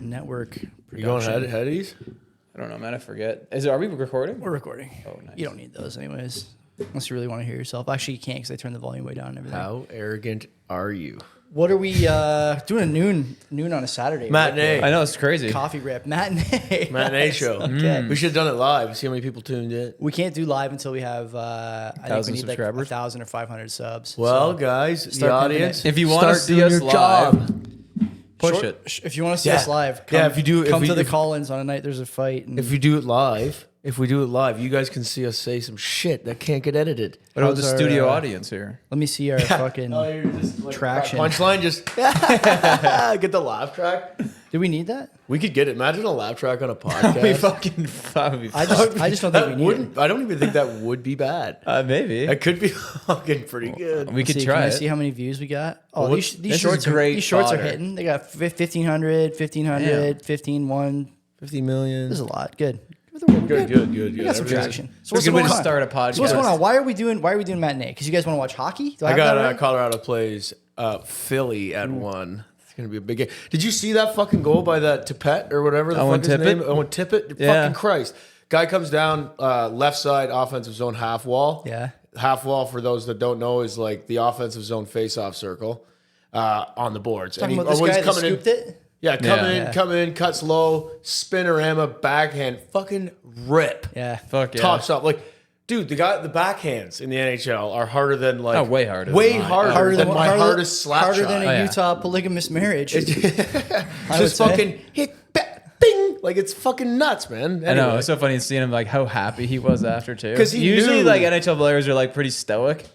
network. You going headies? I don't know, man. I forget. Are we recording? We're recording. Oh, nice. You don't need those anyways, unless you really want to hear yourself. Actually, you can't because I turned the volume way down and everything. How arrogant are you? What are we doing? A noon on a Saturday. Matinee. I know, it's crazy. Coffee rip. Matinee. Matinee show. Okay. We should have done it live. See how many people tuned in. We can't do live until we have, I think we 1,000 need like subscribers? 1,000 or 500 subs. Well, So guys, the start audience, If you want to start see doing us your live, job. push it. If you want to see Yeah. us live, Yeah, if you do- if come we- to the if- call-ins on a night there's a fight. And If we do it live, you guys can see us say some shit that can't get edited. What about the How's our, studio audience here? let me see our fucking traction. Punchline, just get the laugh track. Do we need that? We could get it. Imagine a laugh track on a podcast. We fucking I just don't think we need it. I don't even think that would be bad. maybe. That could be fucking pretty good. We could See, try can I it. see how many views we got? Oh, Well, these this shorts is great these shorts are fodder. hitting. They got 1,500, 1,500, 15,1. 50 million. This is a lot. Good. Good. We got some traction. So It's a good way to going on? start a podcast. So what's going on? Why are we doing matinee? Because you guys want to watch hockey? Do I have got that right? Colorado plays Philly at 1. It's gonna be a big game. Did you see that fucking goal by that Tippett or whatever the Owen fuck his Tippett? name? Owen Tippett. Yeah. Fucking Christ. Guy comes down left side offensive zone half wall. Yeah. Half wall, for those that don't know, is like the offensive zone face-off circle on the boards. Talking about this guy that scooped it? Yeah, come in, cuts low, spinorama, backhand, fucking rip. Yeah. Fuck yeah. Tops up. Like, dude, the backhands in the NHL are harder than like. Oh, way harder. Way than mine. harder than my hardest slap Harder shot. than a Oh, yeah. Utah polygamous marriage. I would Just say. fucking hit, bing. Like, it's fucking nuts, man. I know. Anyway. It's so funny seeing him, like, how happy he was after, too. 'Cause he usually, knew. like, NHL players are, like, pretty stoic.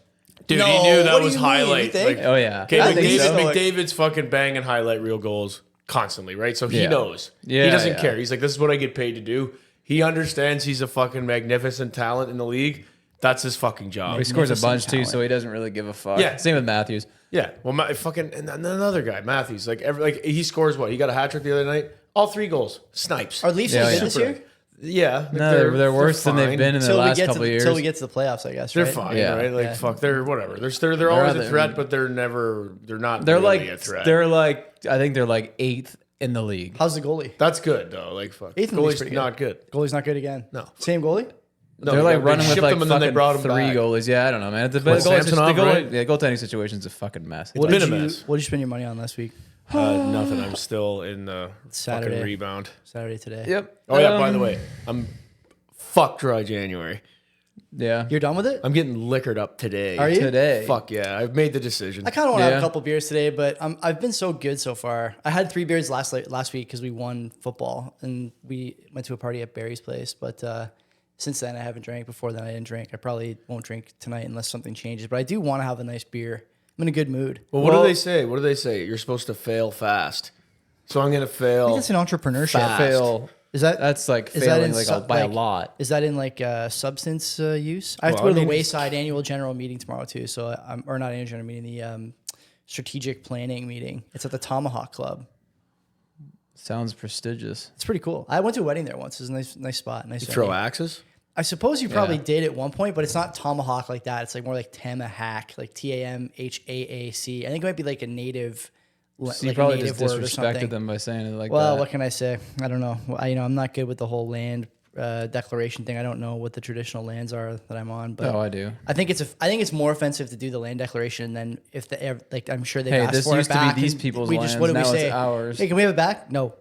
Dude, No, he knew that what do was you mean? You highlight. think? Like, Oh, yeah. okay, I think McDavid, so. McDavid's fucking banging highlight reel goals constantly, right? So he Yeah. knows. Yeah, he doesn't yeah. care. He's like, this is what I get paid to do. He understands he's a fucking magnificent talent in the league. That's his fucking job. He scores a bunch, Magnificent too, talent. so he doesn't really give a fuck. Yeah. Same with Matthews. Yeah. Well, fucking and another guy, Matthews. Like he scores what? He got a hat trick the other night. All 3 goals. Snipes. Are Leafs Yeah, any yeah. good this Super. year? Yeah. Like No, they're worse than they've fine. been in the last couple of years. Until we get to the playoffs, I guess. They're right? fine, Yeah. right? Like Yeah. fuck, they're whatever. They're always a other- threat, but they're not They're really like, a threat. I think they're like 8th in the league. How's the goalie? That's good though. Like fuck, Eighth in the league's goalie's pretty not good. Goalie's not good again. No. Same goalie? No, They're like they running with shipped like them and then they fucking brought them 3 back. goalies. Yeah, I don't know, man. The Samsonov, right? goaltending situation's a fucking mess. What been did a you mess. What did you spend your money on last week? Nothing. I'm still in the Saturday. fucking rebound. Saturday today. Yep. Oh yeah. By the way, I'm fuck dry January. Yeah. You're done with it? I'm getting liquored up today. Are you? Today. Fuck yeah! I've made the decision. I kind of want to have Yeah. a couple beers today, but I've been so good so far. I had 3 beers last week because we won football and we went to a party at Barry's place. But since then, I haven't drank. Before then, I didn't drink. I probably won't drink tonight unless something changes. But I do want to have a nice beer. I'm in a good mood. Well, what do they say? What do they say? You're supposed to fail fast. So I'm gonna I think fail. that's an entrepreneurship. Fast. Fail. Is that That's like Is that failing in like su- by a like- lot. Is that in like substance use? I have to Well, go to I the mean, Wayside annual general meeting tomorrow too. So or not annual general meeting, the strategic planning meeting. It's at the Tomahawk Club. Sounds prestigious. It's pretty cool. I went to a wedding there once. It's a nice spot. Nice. Throw venue. axes. I suppose you probably Yeah. did at one point, but it's not Tomahawk like that. It's like more like Tamahawk, like Tamhaac. I think it might be like a native, So you like a probably native just word or disrespected something. them by saying it like Well, that. what can I say? I don't know. I'm not good with the whole land declaration thing. I don't know what the traditional lands are that I'm on, but Oh, I do. I think it's more offensive to do the land declaration than if like I'm sure they've Hey, asked this for used it to be back. these and people's we just lands, what do we now it's say? ours. Hey, can we have it back? No.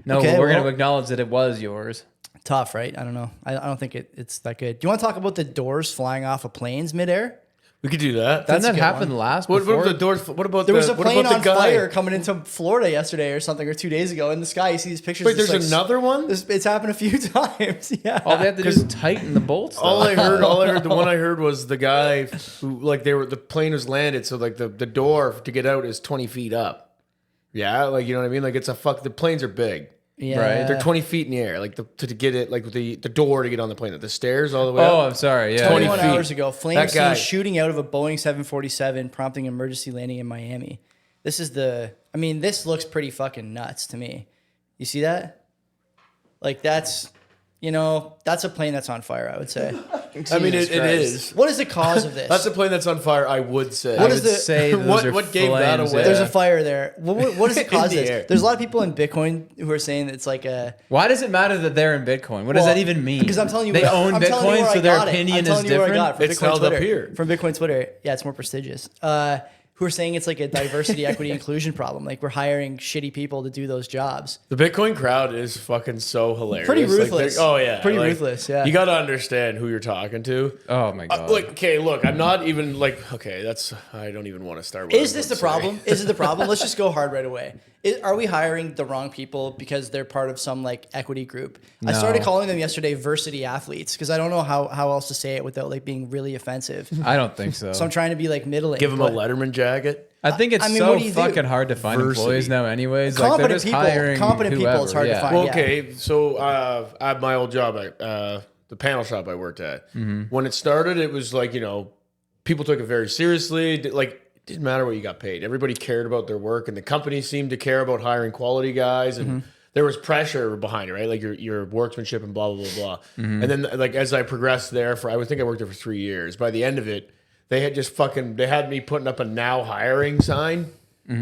No, Okay, we're going well- to acknowledge that it was yours. Tough, right? I don't know. I don't think it's that good. Do you want to talk about the doors flying off of planes midair? We could do that. That's Didn't a that good happen one. last What before? about the doors? What about There was a what plane about on the guy? fire coming into Florida yesterday or something, or 2 days ago in the sky. You see these pictures. Wait, it's there's like- another one. It's happened a few times. Yeah. All they have to do is tighten the bolts. All though. I heard, the one I heard was the guy who, like, the plane was landed, so like the door to get out is 20 feet up. Yeah, like you know what I mean. Like the planes are big. Yeah. Right. They're 20 feet in the air, like to get it, like the door to get on the plane, the stairs all the way Oh, up. I'm sorry. Yeah. 20 21 feet. hours ago, flames That guy. seen shooting out of a Boeing 747, prompting emergency landing in Miami. This looks pretty fucking nuts to me. You see that? Like that's a plane that's on fire, I would say. I mean, it Christ. is. What is the cause of this? That's a plane that's on fire, I would say. What I is would the- say those what are what gave that flames, away? yeah. There's a fire there. What is the cause of the this? air. There's a lot of people in Bitcoin who are saying it's like a. Why does it matter that they're in Bitcoin? What does that even mean? Because I'm telling you, they own I'm telling you Bitcoin, where so I their got it. opinion I'm is telling you where I different. got it from It's Bitcoin held up Twitter. here. From Bitcoin Twitter. Yeah, it's more prestigious. Who are saying it's like a diversity, equity, inclusion problem. Like we're hiring shitty people to do those jobs. The Bitcoin crowd is fucking so hilarious. Pretty Like, ruthless. oh yeah, Pretty ruthless, yeah. You got to understand who you're talking to. Oh my god! Like, okay, look, I'm not even like, okay, that's, I don't even want to start with. Is this the problem? Is it the problem? Let's just go hard right away. Are we hiring the wrong people because they're part of some like equity group? I started calling them yesterday varsity athletes because I don't know how else to say it without like being really offensive. I don't think so. So I'm trying to be like middling. Give them a but Letterman jacket. I think it's I mean, so what do you do? fucking hard to find Versity. employees now, anyways. Like they're Competent just people- hiring competent people, whoever. it's hard to yeah. find. Well, yeah. okay, so at my old job, the panel shop I worked at, when it started, it was like, you know, people took it very seriously. Like, it didn't matter what you got paid. Everybody cared about their work, and the company seemed to care about hiring quality guys, and there was pressure behind it, right? Like your workmanship and blah, blah, blah, blah. And then, like, as I progressed there I think I worked there for 3 years. By the end of it, they had just they had me putting up a now hiring sign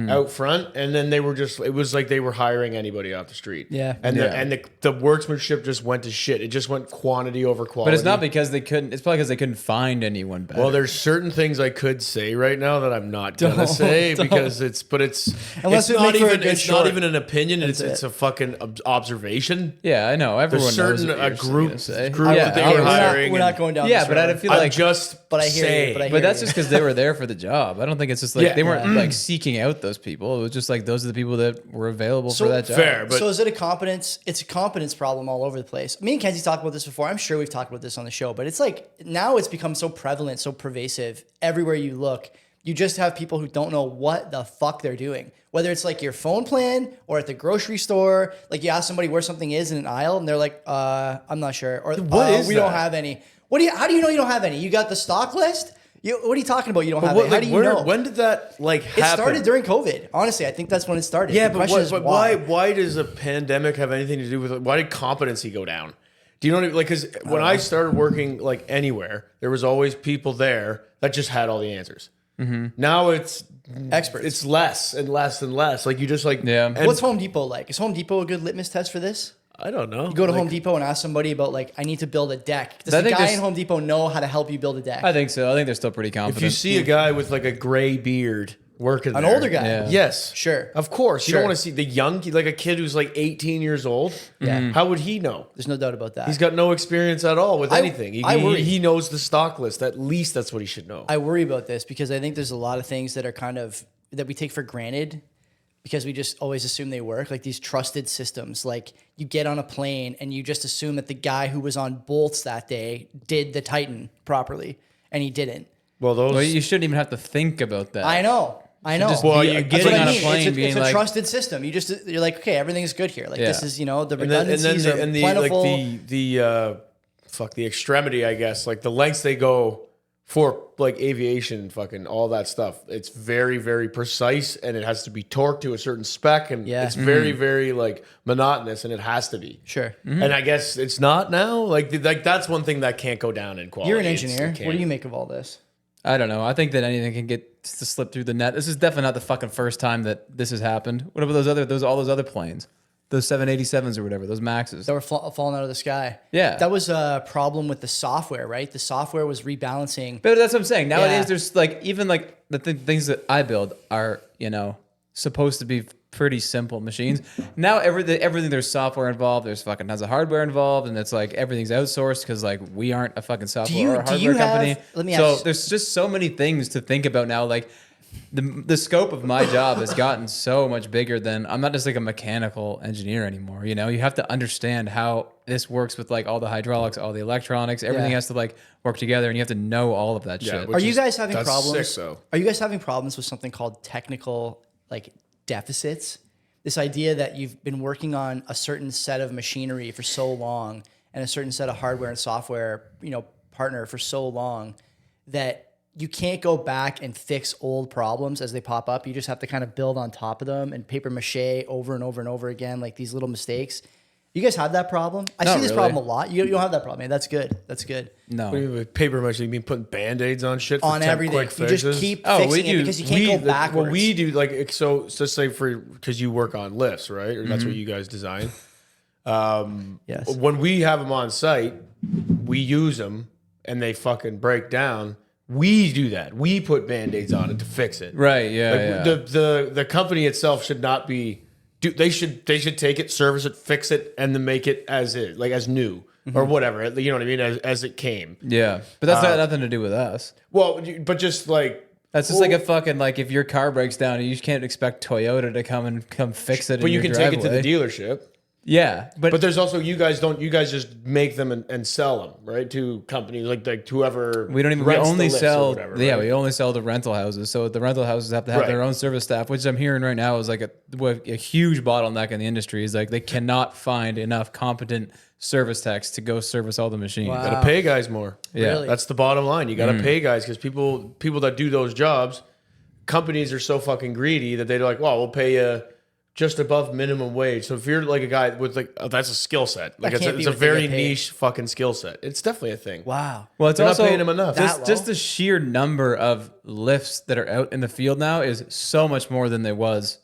out front, and then they were just, it was like they were hiring anybody off the street. Yeah. And Yeah. the workmanship just went to shit. It just went quantity over quality. But it's not because they couldn't. It's probably because they couldn't find anyone better. Well, there's certain things I could say right now that I'm not gonna say because it's Unless it's we not make for a even good it's short. not even an opinion. It's That's a fucking observation. yeah, I know. Everyone There's knows certain what a you're group gonna say. group yeah, that they I were was- hiring. We're not going down. Yeah, this but I road. feel I'm like just But I hear you, saying. but I hear But that's you. just because they were there for the job. I don't think it's just like Yeah. they weren't Yeah. like seeking out those people. It was just like those are the people that were available So- for that job. Fair, but So is it a competence? It's a competence problem all over the place. Me and Kenzie talked about this before. I'm sure we've talked about this on the show, but it's like now it's become so prevalent, so pervasive. Everywhere you look, you just have people who don't know what the fuck they're doing. Whether it's like your phone plan or at the grocery store, like you ask somebody where something is in an aisle, and they're like, I'm not sure," or What is we don't that? have any." How do you know you don't have any? You got the stock list. What are you talking about? You don't have what, any. How like, do you where, know? when did that like It happen? started during COVID. Honestly, I think that's when it started. Yeah, The but, question is why does a pandemic have anything to do with it? Why did competency go down? Do you know what I mean? Like, because when I started working like anywhere, there was always people there that just had all the answers. Now it's Experts. It's less and less and less. Like you just like Yeah. And What's Home Depot like? Is Home Depot a good litmus test for this? I don't know. You go to Home Depot and ask somebody about like, I need to build a deck. Does I the think guy there's- in Home Depot know how to help you build a deck? I think so. I think they're still pretty confident. If you see a guy with like a gray beard working An there, older guy. Yeah. yes, Sure. of course. You Sure. don't want to see the young, like a kid who's like 18 years old. Yeah. How would he know? There's no doubt about that. He's got no experience at all with anything. I worry. He knows the stock list. At least that's what he should know. I worry about this because I think there's a lot of things that are kind of that we take for granted because we just always assume they work. Like these trusted systems, like you get on a plane and you just assume that the guy who was on bolts that day did the Titan properly, and he didn't. Well, those. Well, you shouldn't even have to think about that. I know. just Well, be you're That's getting what I on a mean. plane It's being a like, trusted system. You're like, okay, everything's good here. Like this Yeah. is, the and then redundancies the, are and the plentiful. like the extremity, I guess, like the lengths they go for like aviation, fucking all that stuff. It's very, very precise, and it has to be torqued to a certain spec, and Yeah. it's very, very like monotonous, and it has to be. Sure. And I guess it's not now. Like that's one thing that can't go down in quality. You're an It's- engineer. it What do can't. you make of all this? I don't know. I think that anything can get to slip through the net. This is definitely not the fucking first time that this has happened. What about all those other planes? Those 787s or whatever, those Maxes. That were falling out of the sky. Yeah. That was a problem with the software, right? The software was rebalancing. But that's what I'm saying. Nowadays, Yeah. there's like even like the things that I build are supposed to be pretty simple machines. Now everything there's software involved. There's fucking tons of hardware involved, and it's like everything's outsourced because like we aren't a fucking software or a do you hardware company. have- let me so ask- there's just so many things to think about now. Like the scope of my job has gotten so much bigger than I'm not just like a mechanical engineer anymore. You have to understand how this works with like all the hydraulics, all the electronics. Everything Yeah. has to like work together, and you have to know all of that shit. which Are you is- guys having that's problems? sick, though. Are you guys having problems with something called technical like deficits? This idea that you've been working on a certain set of machinery for so long and a certain set of hardware and software, partner for so long that you can't go back and fix old problems as they pop up. You just have to kind of build on top of them and paper mache over and over and over again, like these little mistakes. You guys have that problem? I Not see this really. problem a lot. You don't have that problem, man. That's good. That's good. No. What do you mean with paper mache? You mean putting Band-Aids on shit? For On 10 everything. quick You fixes? just keep Oh, we fixing it do- because you can't go backwards. What we do, like, so let's say because you work on lifts, right? Or that's what Mm-hmm. you guys design. Yes. When we have them on site, we use them and they fucking break down. We do that. We put Band-Aids on it to fix it. Right. Yeah. Like yeah. the company itself should not be. They should take it, service it, fix it, and then make it as is, like as new or whatever. You know what I mean? As it came. Yeah. But that's got nothing to do with us. Well, but just like That's just like a fucking like if your car breaks down, you can't expect Toyota to come fix it. But in you your can take it to the driveway. dealership. Yeah, But there's also you guys just make them and sell them, right, to companies like whoever. we don't even. We rents the only lifts or sell. whatever, Yeah, right? we only sell to rental houses. So the rental houses have to have their Right. own service staff, which I'm hearing right now is like a huge bottleneck in the industry. Is like they cannot find enough competent service techs to go service all the machines. Wow. Gotta pay guys more. Yeah. Really? That's the bottom line. You gotta pay guys because people that do those jobs, companies are so fucking greedy that they're like, well, we'll pay you just above minimum wage. So if you're like a guy with like, that's a skill set. Like That can't it's be a what they very get paid. niche fucking skill set. It's definitely a thing. Wow. Well, it's They're also not paying them enough. That Just low? the sheer number of lifts that are out in the field now is so much more than there was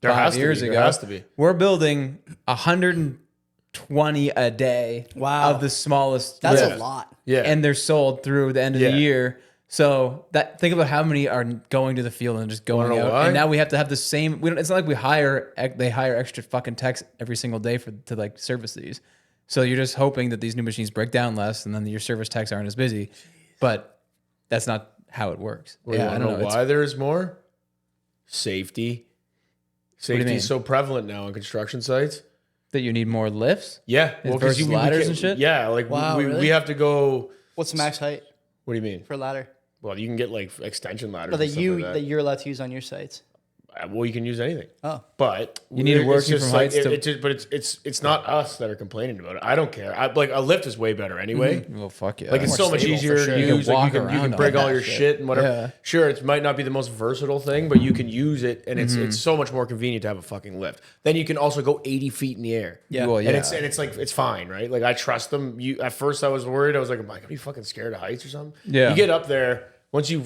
There 5 has to years be. ago. There has to be. We're building 120 a day Wow. of the smallest. That's lift. a lot. Yeah. And they're sold through the end of Yeah. the year. So think about how many are going to the field and just going Wanna know out. why? And now we have to have the same. We don't. It's not like they hire extra fucking techs every single day to like service these. So you're just hoping that these new machines break down less, and then your service techs aren't as busy. But that's not how it works. Well, you I wanna don't know. why there is more safety. do you Safety mean? is so prevalent now on construction sites. That you need more lifts. Yeah, versus we ladders can't- and shit? Yeah, like Wow, we really? have to go. What's the max height What do you mean? for a ladder? Well, you can get like extension ladders. But and stuff like that you're allowed to use on your sites. Well, you can use anything. Oh. But You need it it's working just from heights to- but it's not us that are complaining about it. I don't care. Like a lift is way better anyway. Well, fuck yeah. Like it's so much stable, easier for sure. to You can use. Like, walk you around can on bring that all your shit and whatever. Yeah. Sure, it might not be the most versatile thing, but you can use it, and it's so much more convenient to have a fucking lift. Then you can also go 80 feet in the air. Yeah. Well, yeah. And it's like it's fine, right? Like I trust them. At first I was worried. I was like, am I gonna be fucking scared of heights or something? Yeah. You get up there once you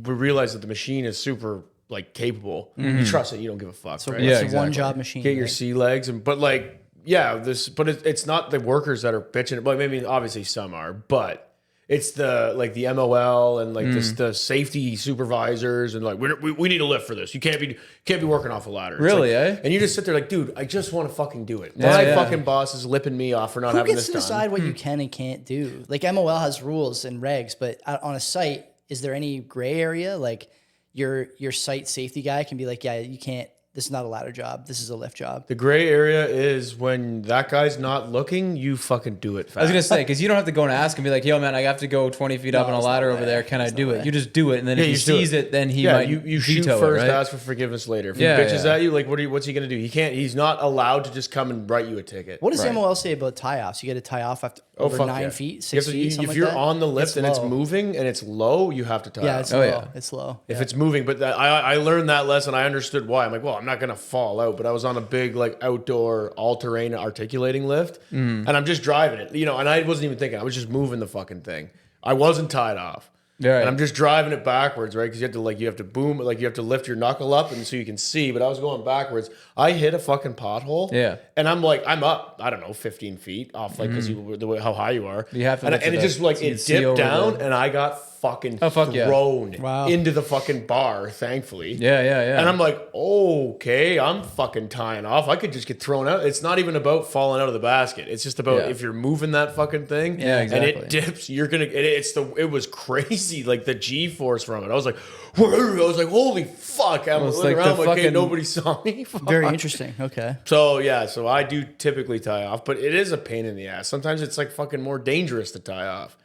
realize that the machine is super like capable. You trust it. You don't give a fuck. So right? Yeah, it's a exactly. one job machine. Get your right? sea legs but like but it's not the workers that are bitching. Well, maybe obviously some are, but it's the MOL and like the safety supervisors and like we need a lift for this. You can't be working off a ladder. It's Really, like- eh? And you just sit there like, dude, I just want to fucking do it. Yeah, My yeah. fucking boss is lipping me off for not Who having gets this to done. decide what you can and can't do? Like MOL has rules and regs, but on a site, is there any gray area? Like your site safety guy can be like, yeah, you can't. This is not a ladder job. This is a lift job. The gray area is when that guy's not looking, you fucking do it fast. I was gonna say because you don't have to go and ask and be like, "Yo, man, I have to go 20 feet up on a it's not ladder the over way. there. Can I It's not do the it?" way. You just do it, and then Yeah, if he you just do sees it, then he yeah, might you shoot veto first, it, right? ask for forgiveness later. If Yeah, he bitches yeah. at you, like what's he gonna do? He's not allowed to just come and write you a ticket. What does Right. MOL say about tie offs? You get a tie off after over fuck 9 yeah. feet, You have 6 to- feet, if something you're like that? on the lift and it's low. moving and it's low, you have to tie Yeah, off. it's Oh, low. yeah. It's low. If it's moving, but I learned that lesson. I understood why. I'm like, well, I'm not gonna fall out, but I was on a big like outdoor all-terrain articulating lift, and I'm just driving it, and I wasn't even thinking. I was just moving the fucking thing. I wasn't tied off. Right. And I'm just driving it backwards, right? Because you have to boom, like you have to lift your knuckle up, and so you can see. But I was going backwards. I hit a fucking pothole. Yeah. And I'm up, I don't know, 15 feet off, like because the way how high you are. You have to and, lift and it it up just like so you it see dipped over down, the- and I got fucking fuck yeah. thrown Wow. into the fucking bar. Thankfully. Yeah, yeah, yeah. And I'm like, okay, I'm fucking tying off. I could just get thrown out. It's not even about falling out of the basket. It's just about Yeah. if you're moving that fucking thing Yeah, and exactly. it dips, you're gonna. It was crazy, like the G force from it. I was like, holy fuck! I'm Well, it's looking like the around, like, okay, fucking- nobody saw me. Very Fuck. interesting. Okay. So yeah, so I do typically tie off, but it is a pain in the ass. Sometimes it's like fucking more dangerous to tie off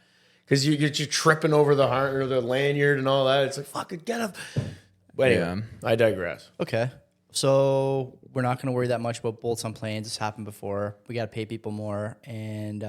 because you're tripping over the heart or the lanyard and all that. It's like fucking get up. But anyway, I digress. Okay. So we're not going to worry that much about bolts on planes. It's happened before. We got to pay people more, and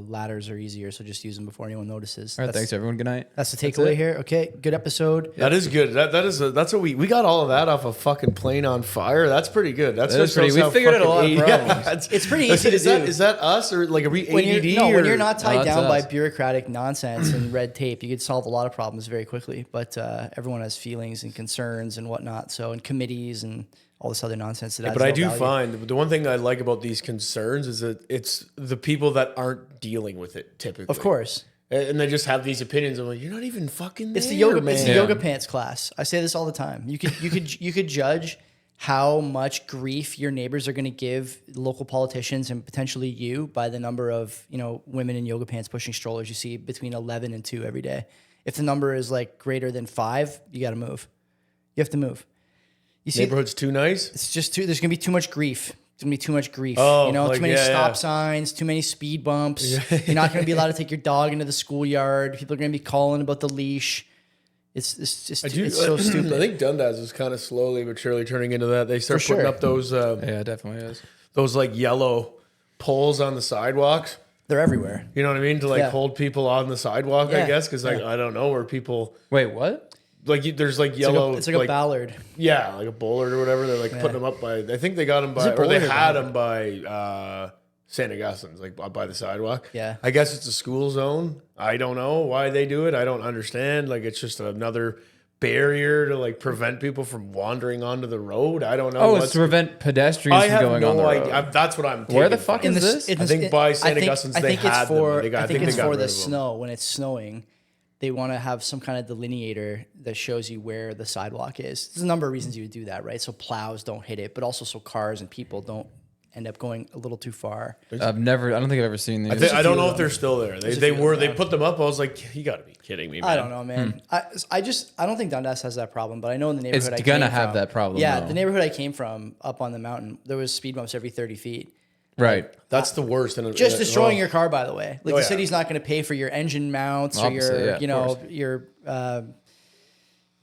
ladders are easier, so just use them before anyone notices. All right, thanks everyone. Good night. That's the takeaway here. Okay, good episode. That is good. That's what we got all of that off a fucking plane on fire. That's pretty good. That's That is just pretty- we figured out a lot of problems. It's pretty easy to is that, do. Is that us or like are we When ADD? you're, when or- you're not tied that's down by us. bureaucratic nonsense and red tape, you could solve a lot of problems very quickly. But everyone has feelings and concerns and whatnot. So, and committees and all this other nonsense. That adds But I no do value. find the one thing I like about these concerns is that it's the people that aren't dealing with it typically. Of course. And they just have these opinions. I'm like, you're not even fucking there, It's the yoga. man. It's the yoga pants class. I say this all the time. You could judge how much grief your neighbors are going to give local politicians and potentially you by the number of women in yoga pants pushing strollers you see between 11 and 2 every day. If the number is like greater than 5, you got to move. You have to move. You see, Neighborhood's too nice. it's just too. There's going to be too much grief. It's going to be too much grief. Oh, too many yeah, stop yeah. signs, too many speed bumps. You're not going to be allowed to take your dog into the schoolyard. People are going to be calling about the leash. It's just it's so stupid. I think Dundas is kind of slowly but surely turning into that. They start For putting sure. up those Yeah, it definitely is. those like yellow poles on the sidewalks. They're everywhere. You know what I mean? To like Yeah. hold people on the sidewalk, I Yeah. guess, because like Yeah. I don't know where people Wait, what? there's like yellow. It's like a ballard. Yeah, like a bollard or whatever. They're like putting them up by. I think they got them by, it or they bollard or had ballard? them by St. Augustine's, like by the sidewalk. Yeah. I guess it's a school zone. I don't know why they do it. I don't understand. Like it's just another barrier to like prevent people from wandering onto the road. I don't know. Oh, it's to prevent pedestrians I from have going on the no road. idea. That's what I'm. Where the taking fuck from. is this? I think by St. Augustine's I they think had it's for. them. I think they it's got for rid the of them. snow when it's snowing. They want to have some kind of delineator that shows you where the sidewalk is. There's a number of reasons you would do that, right? So plows don't hit it, but also so cars and people don't end up going a little too far. I don't think I've ever seen these. I don't know of if they're still there. They put them up. I was like, you got to be kidding me, man. I don't know, man. I don't think Dundas has that problem, but I know in the neighborhood It's I gonna came have from- that problem, Yeah, though. the neighborhood I came from up on the mountain, there was speed bumps every 30 feet. Right. That's the worst. And Just destroying your car, by the way. Like Oh, the yeah. city's not going to pay for your engine mounts Obviously, or yeah, your of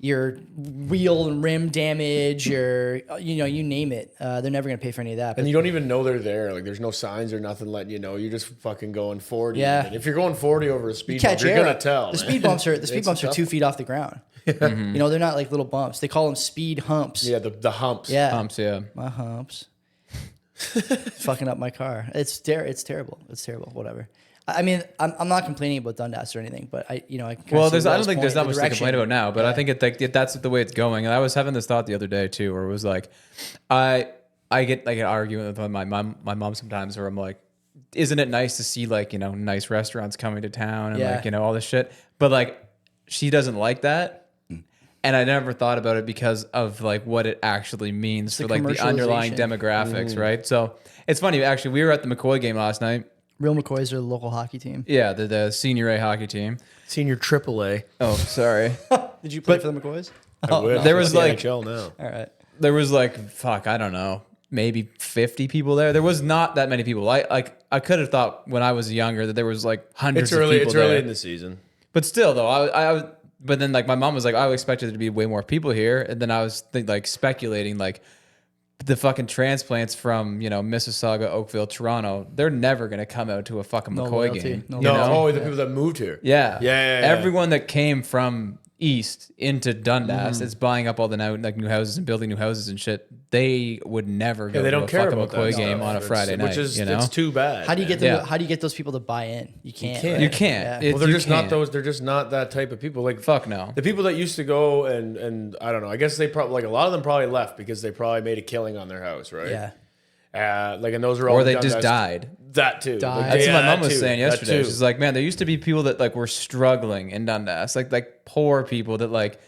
your wheel and rim damage or you name it. They're never going to pay for any of that. And But you don't even know they're there. Like there's no signs or nothing letting you know. You're just fucking going 40. Yeah. And if you're going 40 over a speed bump, catch you're air. gonna tell. The man. speed bumps are It's tough. 2 feet off the ground. They're not like little bumps. They call them speed humps. Yeah, the humps. Yeah. Yeah. My humps. Fucking up my car. It's terrible. It's terrible. Whatever. I mean, I'm not complaining about Dundas or anything, but I can Well, see I don't Will's think there's point, that the much to complain direction. about now, but I think that's the way it's going. And I was having this thought the other day too, where it was like, I get like an argument with my mom sometimes, where I'm like, isn't it nice to see like nice restaurants coming to town and Yeah. like all this shit, but like she doesn't like that. And I never thought about it because of like what it actually means for the like the underlying commercialization. demographics, right? So it's funny, actually, we were at the McCoy game last night. Real McCoys are the local hockey team. Yeah, the senior A hockey team. Senior AAA. Oh, sorry. Did you play for the McCoys? I wish. There was It's the like- NHL now. All right. There was like, fuck, I don't know, maybe 50 people there. There was not that many people. I could have thought when I was younger that there was like hundreds It's early. of people It's early there. in the season. But still, though, but then like my mom was like, I expected there to be way more people here, and then I was like speculating like the fucking transplants from Mississauga, Oakville, Toronto. They're never gonna come out to a fucking No McCoy loyalty. game. No you No, know? the people that moved here. Yeah. Yeah. Everyone that came from east into Dundas is buying up all the new houses and building new houses and shit. They would never go they to don't a care fucking about McCoy that game stuff. on a Friday night. Which is you know? it's too bad. How do you get man. them? Yeah. How do you get those people to buy in? You can't. can't. right? You can't. Yeah. Well, they're You just not can't. those. They're just not that type of people. Like Fuck no. the people that used to go and I don't know. I guess they probably like a lot of them probably left because they probably made a killing on their house, right? Yeah. Like and those are all Or they done just as- died. That too. Died. Like, That's yeah, what my mom that was too. saying That yesterday. too. She's like, man, there used to be people that like were struggling in Dundas, like poor people that like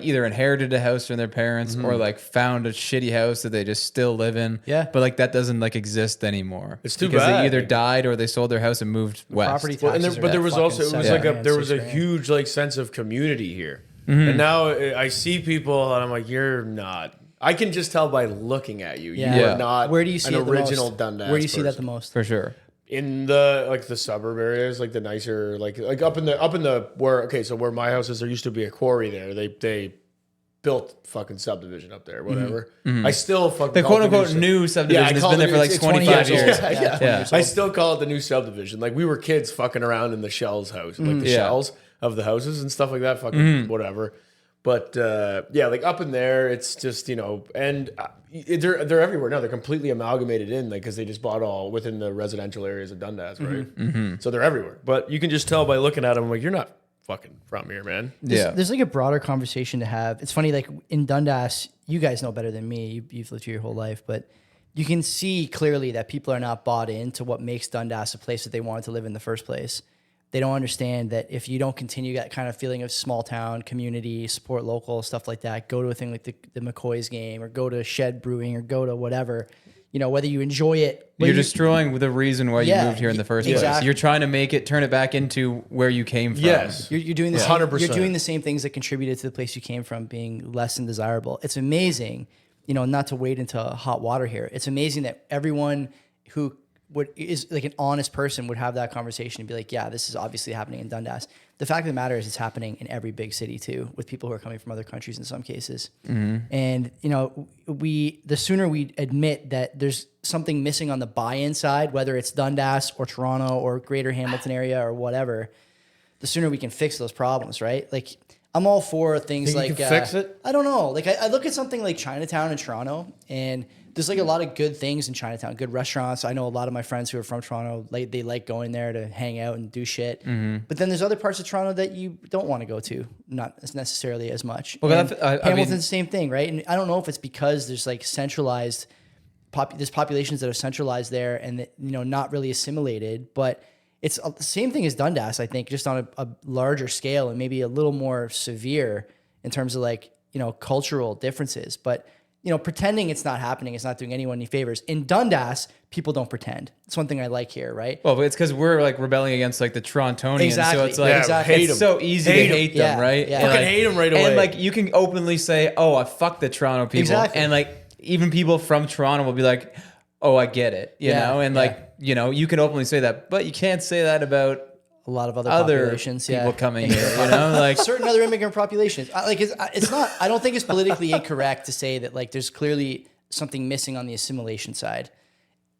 either inherited a house from their parents or like found a shitty house that they just still live in. Yeah. But like that doesn't like exist anymore. It's too because bad. they either died or they sold their house and moved west. Property Well, and taxes but are there that was fucking also it was 7 like grand, there was 6 a grand. huge like sense of community here, and now I see people and I'm like, you're not. I can just tell by looking at you. Yeah. You Yeah. are not. Where do you see an it the original most? Dundas? Where do you see that the person. most? For sure. In the like the suburb areas, like the nicer, like up in the where okay, so where my house is, there used to be a quarry there. They built fucking subdivision up there, whatever. I still fucking The call it quote unquote new subdivision has been there for like it's 25 years. Yeah. 20 years I old. still call it the new subdivision. Like we were kids fucking around in the shells house, like the Yeah. shells of the houses and stuff like that. Fucking whatever. But yeah, like up in there, it's just and they're everywhere now. They're completely amalgamated in, like because they just bought all within the residential areas of Dundas, right? So they're everywhere. But you can just tell by looking at them, like you're not fucking from here, man. There's like a broader conversation to have. It's funny, like in Dundas, you guys know better than me. You've lived here your whole life, but you can see clearly that people are not bought into what makes Dundas a place that they wanted to live in the first place. They don't understand that if you don't continue that kind of feeling of small town, community, support local, stuff like that, go to a thing like the McCoy's game or go to Shed Brewing or go to whatever, whether you enjoy it. You're destroying the reason why you moved here in the first place. Exactly. You're trying to turn it back into where you came from. Yes. You're doing the 100%. You're doing the same things that contributed to the place you came from being less than desirable. It's amazing, not to wade into hot water here. It's amazing that everyone who is like an honest person would have that conversation and be like, yeah, this is obviously happening in Dundas. The fact of the matter is it's happening in every big city too, with people who are coming from other countries in some cases. And, the sooner we admit that there's something missing on the buy-in side, whether it's Dundas or Toronto or greater Hamilton area or whatever, the sooner we can fix those problems, right? Like I'm all for things Think like you can fix it? I don't know. Like I look at something like Chinatown in Toronto, and there's like a lot of good things in Chinatown, good restaurants. I know a lot of my friends who are from Toronto, they like going there to hang out and do shit. But then there's other parts of Toronto that you don't want to go to, not necessarily as much. Well, And I Hamilton's mean- the same thing, right? And I don't know if it's because there's like centralized, there's populations that are centralized there and that, not really assimilated, but it's the same thing as Dundas, I think, just on a larger scale and maybe a little more severe in terms of like, cultural differences. But, pretending it's not happening, it's not doing anyone any favors. In Dundas, people don't pretend. It's one thing I like here, right? Well, but it's because we're like rebelling against like the Torontonians. Exactly. So it's like, Yeah, exactly. hate it's 'em. so easy Hate to 'em. hate them, Yeah, right? yeah. And, Fucking hate 'em right away. And like you can openly say, oh, I fuck the Toronto people. Exactly. And like even people from Toronto will be like, oh, I get it. You Yeah, know? And yeah. like, you can openly say that, but you can't say that about A lot of other populations, people yeah. coming here, like certain other immigrant populations. It's not. I don't think it's politically incorrect to say that like there's clearly something missing on the assimilation side.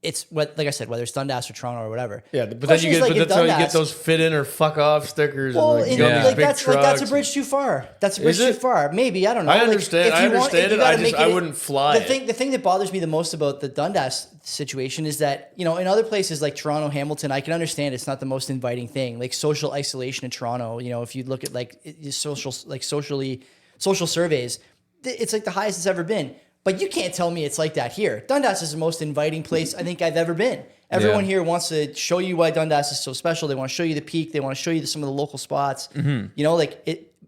It's like I said, whether it's Dundas or Toronto or whatever. Yeah, but then Question you is, get, like, but in that's how you Dundas- get those fit in or fuck off stickers. Well, and, like, and, you know, these like big that's a trucks. bridge too far. That's a bridge Is too it? far. Maybe I don't know. I Like, understand. if you want- if you it. gotta make I wouldn't fly The it. thing that bothers me the most about the Dundas situation is that in other places like Toronto, Hamilton, I can understand it's not the most inviting thing. Like social isolation in Toronto. If you look at like social surveys, it's like the highest it's ever been. But you can't tell me it's like that here. Dundas is the most inviting place I think I've ever been. Everyone here wants to show you why Dundas is so special. They want to show you the peak. They want to show you some of the local spots.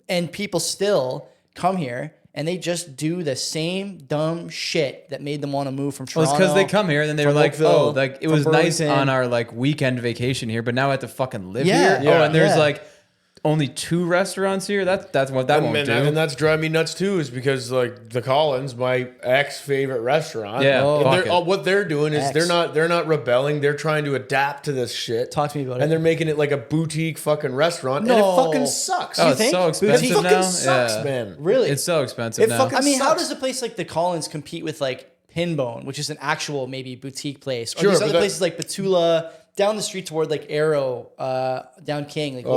And people still come here and they just do the same dumb shit that made them want to move from Well, Toronto. it's because they come here and then they were from like, Oakville, oh, like it from was nice Burlington. on our like weekend vacation here, but now I have to fucking live Yeah, here. yeah, Oh, and there's yeah. like only 2 restaurants here. That's what that won't do. And that's driving me nuts too, is because like the Collins, my ex favorite restaurant. Yeah, fuck it. What they're doing is Ex. they're not rebelling. They're trying to adapt to this shit. Talk to me about it. And they're making it like a boutique fucking restaurant, and it No. fucking sucks. Oh, you it's think? so It expensive fucking now. sucks, Yeah. man. Really? It's so expensive It now. fucking I mean, how sucks. does a place like the Collins compete with like Pinbone, which is an actual maybe boutique place, or Sure, these but other that- places like Batula, down the street toward like Arrow, down King, like yeah,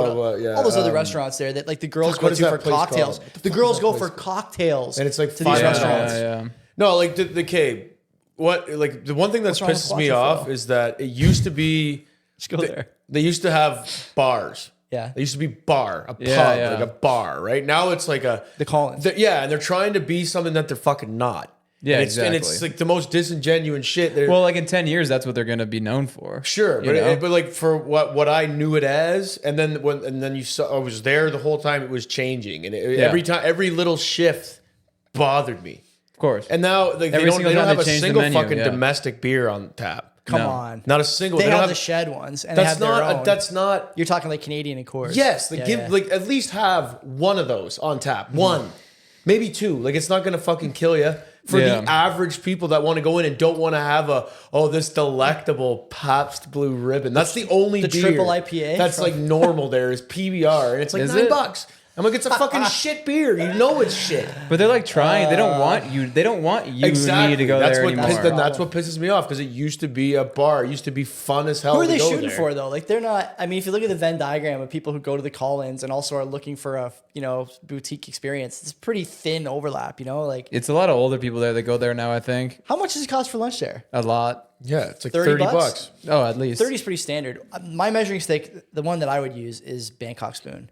all those other restaurants there that like the girls fuck, go what is to that for place cocktails. called? What the The fuck girls is that go place for cocktails, And it's like to these $5. restaurants. Yeah. No, like the Cave. What like the one thing that What's wrong with pisses me Quattrofoil? off is that it used to be Just go there. they used to have bars. Yeah. They used to be bar, a pub, Yeah, yeah. like a bar, right? Now it's like a The Collins. yeah, and they're trying to be something that they're fucking not. Yeah, and it's exactly. like the most disingenuous shit. They're, Well, like in 10 years, that's what they're going to be known for. sure, you know? but like for what I knew it as, and then you saw I was there the whole time. It was changing, and Yeah. every little shift bothered me. Of course. And now like, Every they single don't time have they a change the single menu, fucking yeah. domestic beer on tap. Come No. on, Not a single. they don't have have the Shed ones, and they That's have their not. own. That's not. You're talking like Canadian and Coors. Yes, Yeah, give yeah. like at least have one of those on tap. One, maybe 2. Like it's not gonna fucking kill you. For Yeah. the average people that want to go in and don't want to have this delectable Pabst Blue Ribbon. That's the only the beer triple IPA that's from- like normal. There is PBR, and it's like Is $9. it? I'm like, it's a fucking shit beer. You know it's shit. But they're like trying. They don't want you. They don't want you and me to go that's there what anymore. That's what pisses me off, because it used to be a bar. It used to be fun as hell. Who are they to go shooting there. for though? Like they're not. I mean, if you look at the Venn diagram of people who go to the call-ins and also are looking for a boutique experience, it's pretty thin overlap. Like It's a lot of older people there that go there now. I think how much does it cost for lunch there? a lot. Yeah, it's like 30 $30. Oh, at least 30 is pretty standard. My measuring stick, the one that I would use is Bangkok Spoon.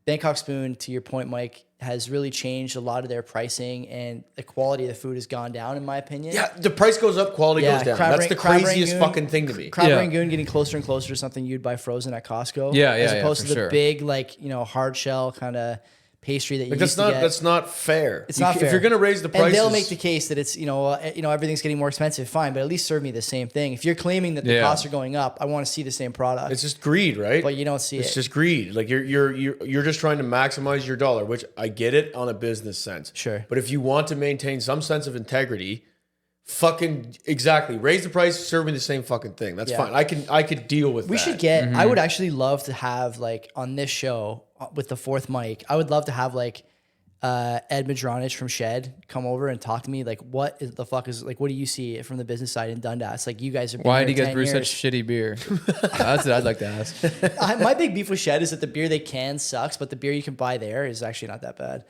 Bangkok Spoon, to your point, Mike, has really changed a lot of their pricing, and the quality of the food has gone down, in my opinion. Yeah, the price goes up, quality goes down. That's the craziest fucking thing to me. Crab Yeah. Rangoon getting closer and closer to something you'd buy frozen at Costco. Yeah, as yeah, opposed for to the sure. big, hard shell kind of pastry that you used to get. That's not fair. It's not fair. If you're gonna raise the prices, and they'll make the case that it's everything's getting more expensive. Fine, but at least serve me the same thing. If you're claiming that the costs are going up, I want to see the same product. it's just greed, right? But you don't see It's it. just greed. Like you're just trying to maximize your dollar, which I get it on a business sense. Sure. But if you want to maintain some sense of integrity, fucking exactly raise the price, serve me the same fucking thing. That's fine. I could deal with We that. should get. I would actually love to have on this show with the fourth mic. I would love to have Ed Madronich from Shed come over and talk to me. What is the fuck is what do you see from the business side in Dundas? You guys are. Why do you guys brew such shitty beer? That's what I'd like to ask. My big beef with Shed is that the beer they can sucks, but the beer you can buy there is actually not that bad.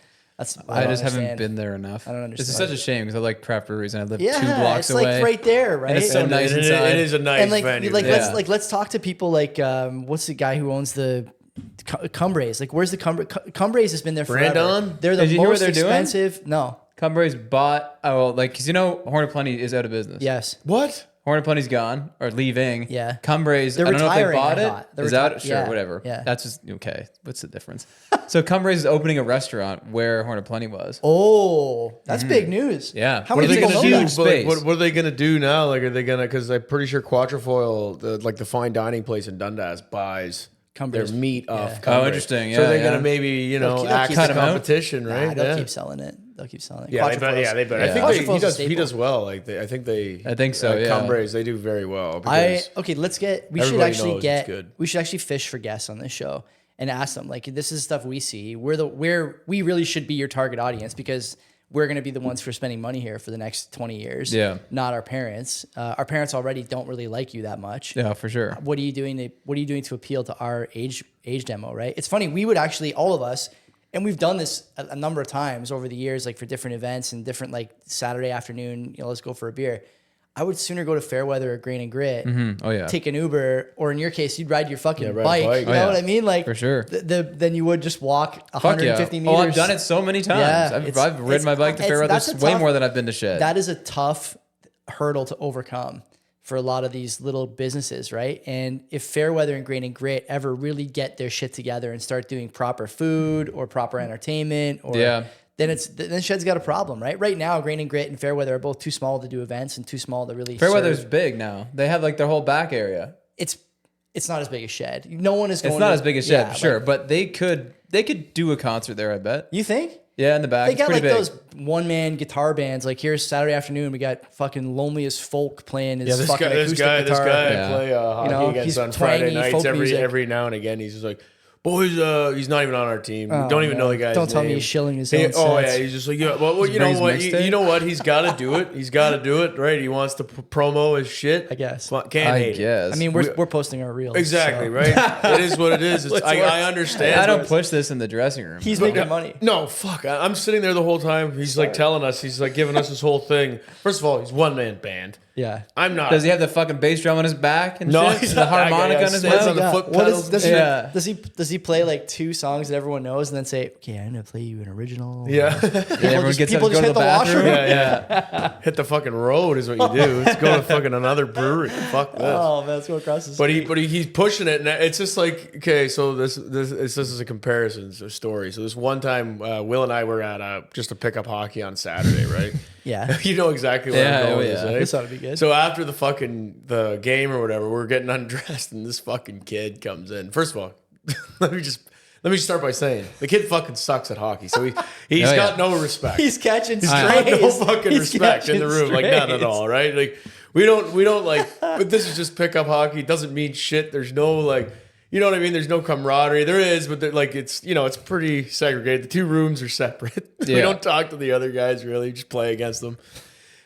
I just haven't been there enough. I don't understand. It's such a shame because I like craft breweries and I live Yeah, 2 blocks it's away. right there, right? And it's so nice It inside. is a nice and venue. let's talk to people what's the guy who owns the Cumbraes? Where's the Cumbraes has been there forever. Brandon? They're the Did you hear what most they're doing? expensive. No. Cumbrae's bought, because Horn of Plenty is out of business. Yes. What? Horn of Plenty's gone or leaving. Yeah. Cumbrae's, They're I don't know if they retiring, bought I it. thought. They're Is that reti- sure? yeah, Whatever. yeah. That's just okay. What's the difference? So Cumbrae's is opening a restaurant where Horn of Plenty was. Oh, that's big news. Yeah. How What many are they people gonna know do? that? Space. What are they gonna do now? Are they gonna? Because I'm pretty sure Quatrefoil, the fine dining place in Dundas, buys Cumbrae's. their meat off. Yeah. Cumbrae's. Interesting. So Yeah, they're yeah. gonna maybe They'll act keep the them out. competition, right? Nah, they'll yeah. keep selling it. They'll keep selling it. Yeah, they bet. Yeah, they bet. I Yeah. think Quatrefoil's a he staple. does well. I think so. Yeah. Cumbrae's, they do very well. Because Let's get. We everybody should knows actually it's good. We should actually fish for guests on this show and ask them this is stuff we see. We really should be your target audience because we're going to be the ones for spending money here for the next 20 years. Yeah. Not our parents. Our parents already don't really like you that much. Yeah, for sure. What are you doing to appeal to our age demo, right? It's funny, we would actually, all of us, and we've done this a number of times over the years, for different events and different Saturday afternoon, let's go for a beer. I would sooner go to Fairweather or Grain and Grit, Oh yeah. take an Uber, or in your case, you'd ride your fucking ride a bike. bike. You Oh, know yeah. what I mean? For sure. Than you would just walk Fuck 150 yeah. meters. Oh, I've done it so many times. Yeah, I've ridden my bike to Fairweather that's a way tough- more than I've been to Shed. That is a tough hurdle to overcome for a lot of these little businesses, right? And if Fairweather and Grain and Grit ever really get their shit together and start doing proper food or proper entertainment, or then Shed's got a problem, right? Right now, Grain and Grit and Fairweather are both too small to do events and too small to really. Fairweather's serve. big now. They have their whole back area. It's not as big as Shed. No one is going. It's not to, as big as Shed, yeah, for sure, but they could do a concert there, I bet. You think? Yeah, in the back. They It's got pretty big. those one-man guitar bands. Here's Saturday afternoon, we got fucking Loneliest Folk playing his this fucking guy, acoustic this guitar. guy Yeah. I play hockey know, against he's on Friday twangy nights folk music. every now and again. He's just like, boys, he's not even on our team. We Oh, don't even know man. the guy's Don't tell me name. he's shilling his He- own Oh sets. yeah, he's just like, yeah. Well, you know Brings what? mixtape? You know what? He's got to do it. He's got to do it, right? He wants to promo his shit. I guess. Can't I hate it. guess. I mean, we're posting our reels. Exactly, so. right? It is what it is. It's, I understand. I don't but- push this in the dressing room. He's making money. No, fuck. I'm sitting there the whole time. He's telling us. He's giving us this whole thing. First of all, he's one man band. Yeah. I'm not. Does he have the fucking bass drum on his back and No, shit? he's The not that guy. harmonica Yeah, on his stands back? on the Yeah. foot What pedals. does he play 2 songs that everyone knows and then say, "Okay, I'm gonna play you an original"? Yeah. Everyone gets up people to go just to the hit the washroom? bathroom. Yeah. Hit the fucking road is what you do. Let's go to fucking another brewery. Fuck this. Oh man, let's go across the But street. he's pushing it, and it's just okay. So this is a comparison, a story. So this one time, Will and I were at just to pick up hockey on Saturday, right? Yeah. You know exactly where Yeah, I'm going oh, with this, yeah. eh? This ought to be good. So after the game or whatever, we're getting undressed, and this fucking kid comes in. First of all, let me just start by saying the kid fucking sucks at hockey. So he's Oh, got yeah. no respect. He's catching He's got strays. no fucking He's respect in the catching room, like none at strays. all, right? We don't but this is just pickup hockey. It doesn't mean shit. There's no You know what I mean? There's no camaraderie. There is, but like it's it's pretty segregated. The 2 rooms are separate. We don't talk to the other guys really. Just play against them.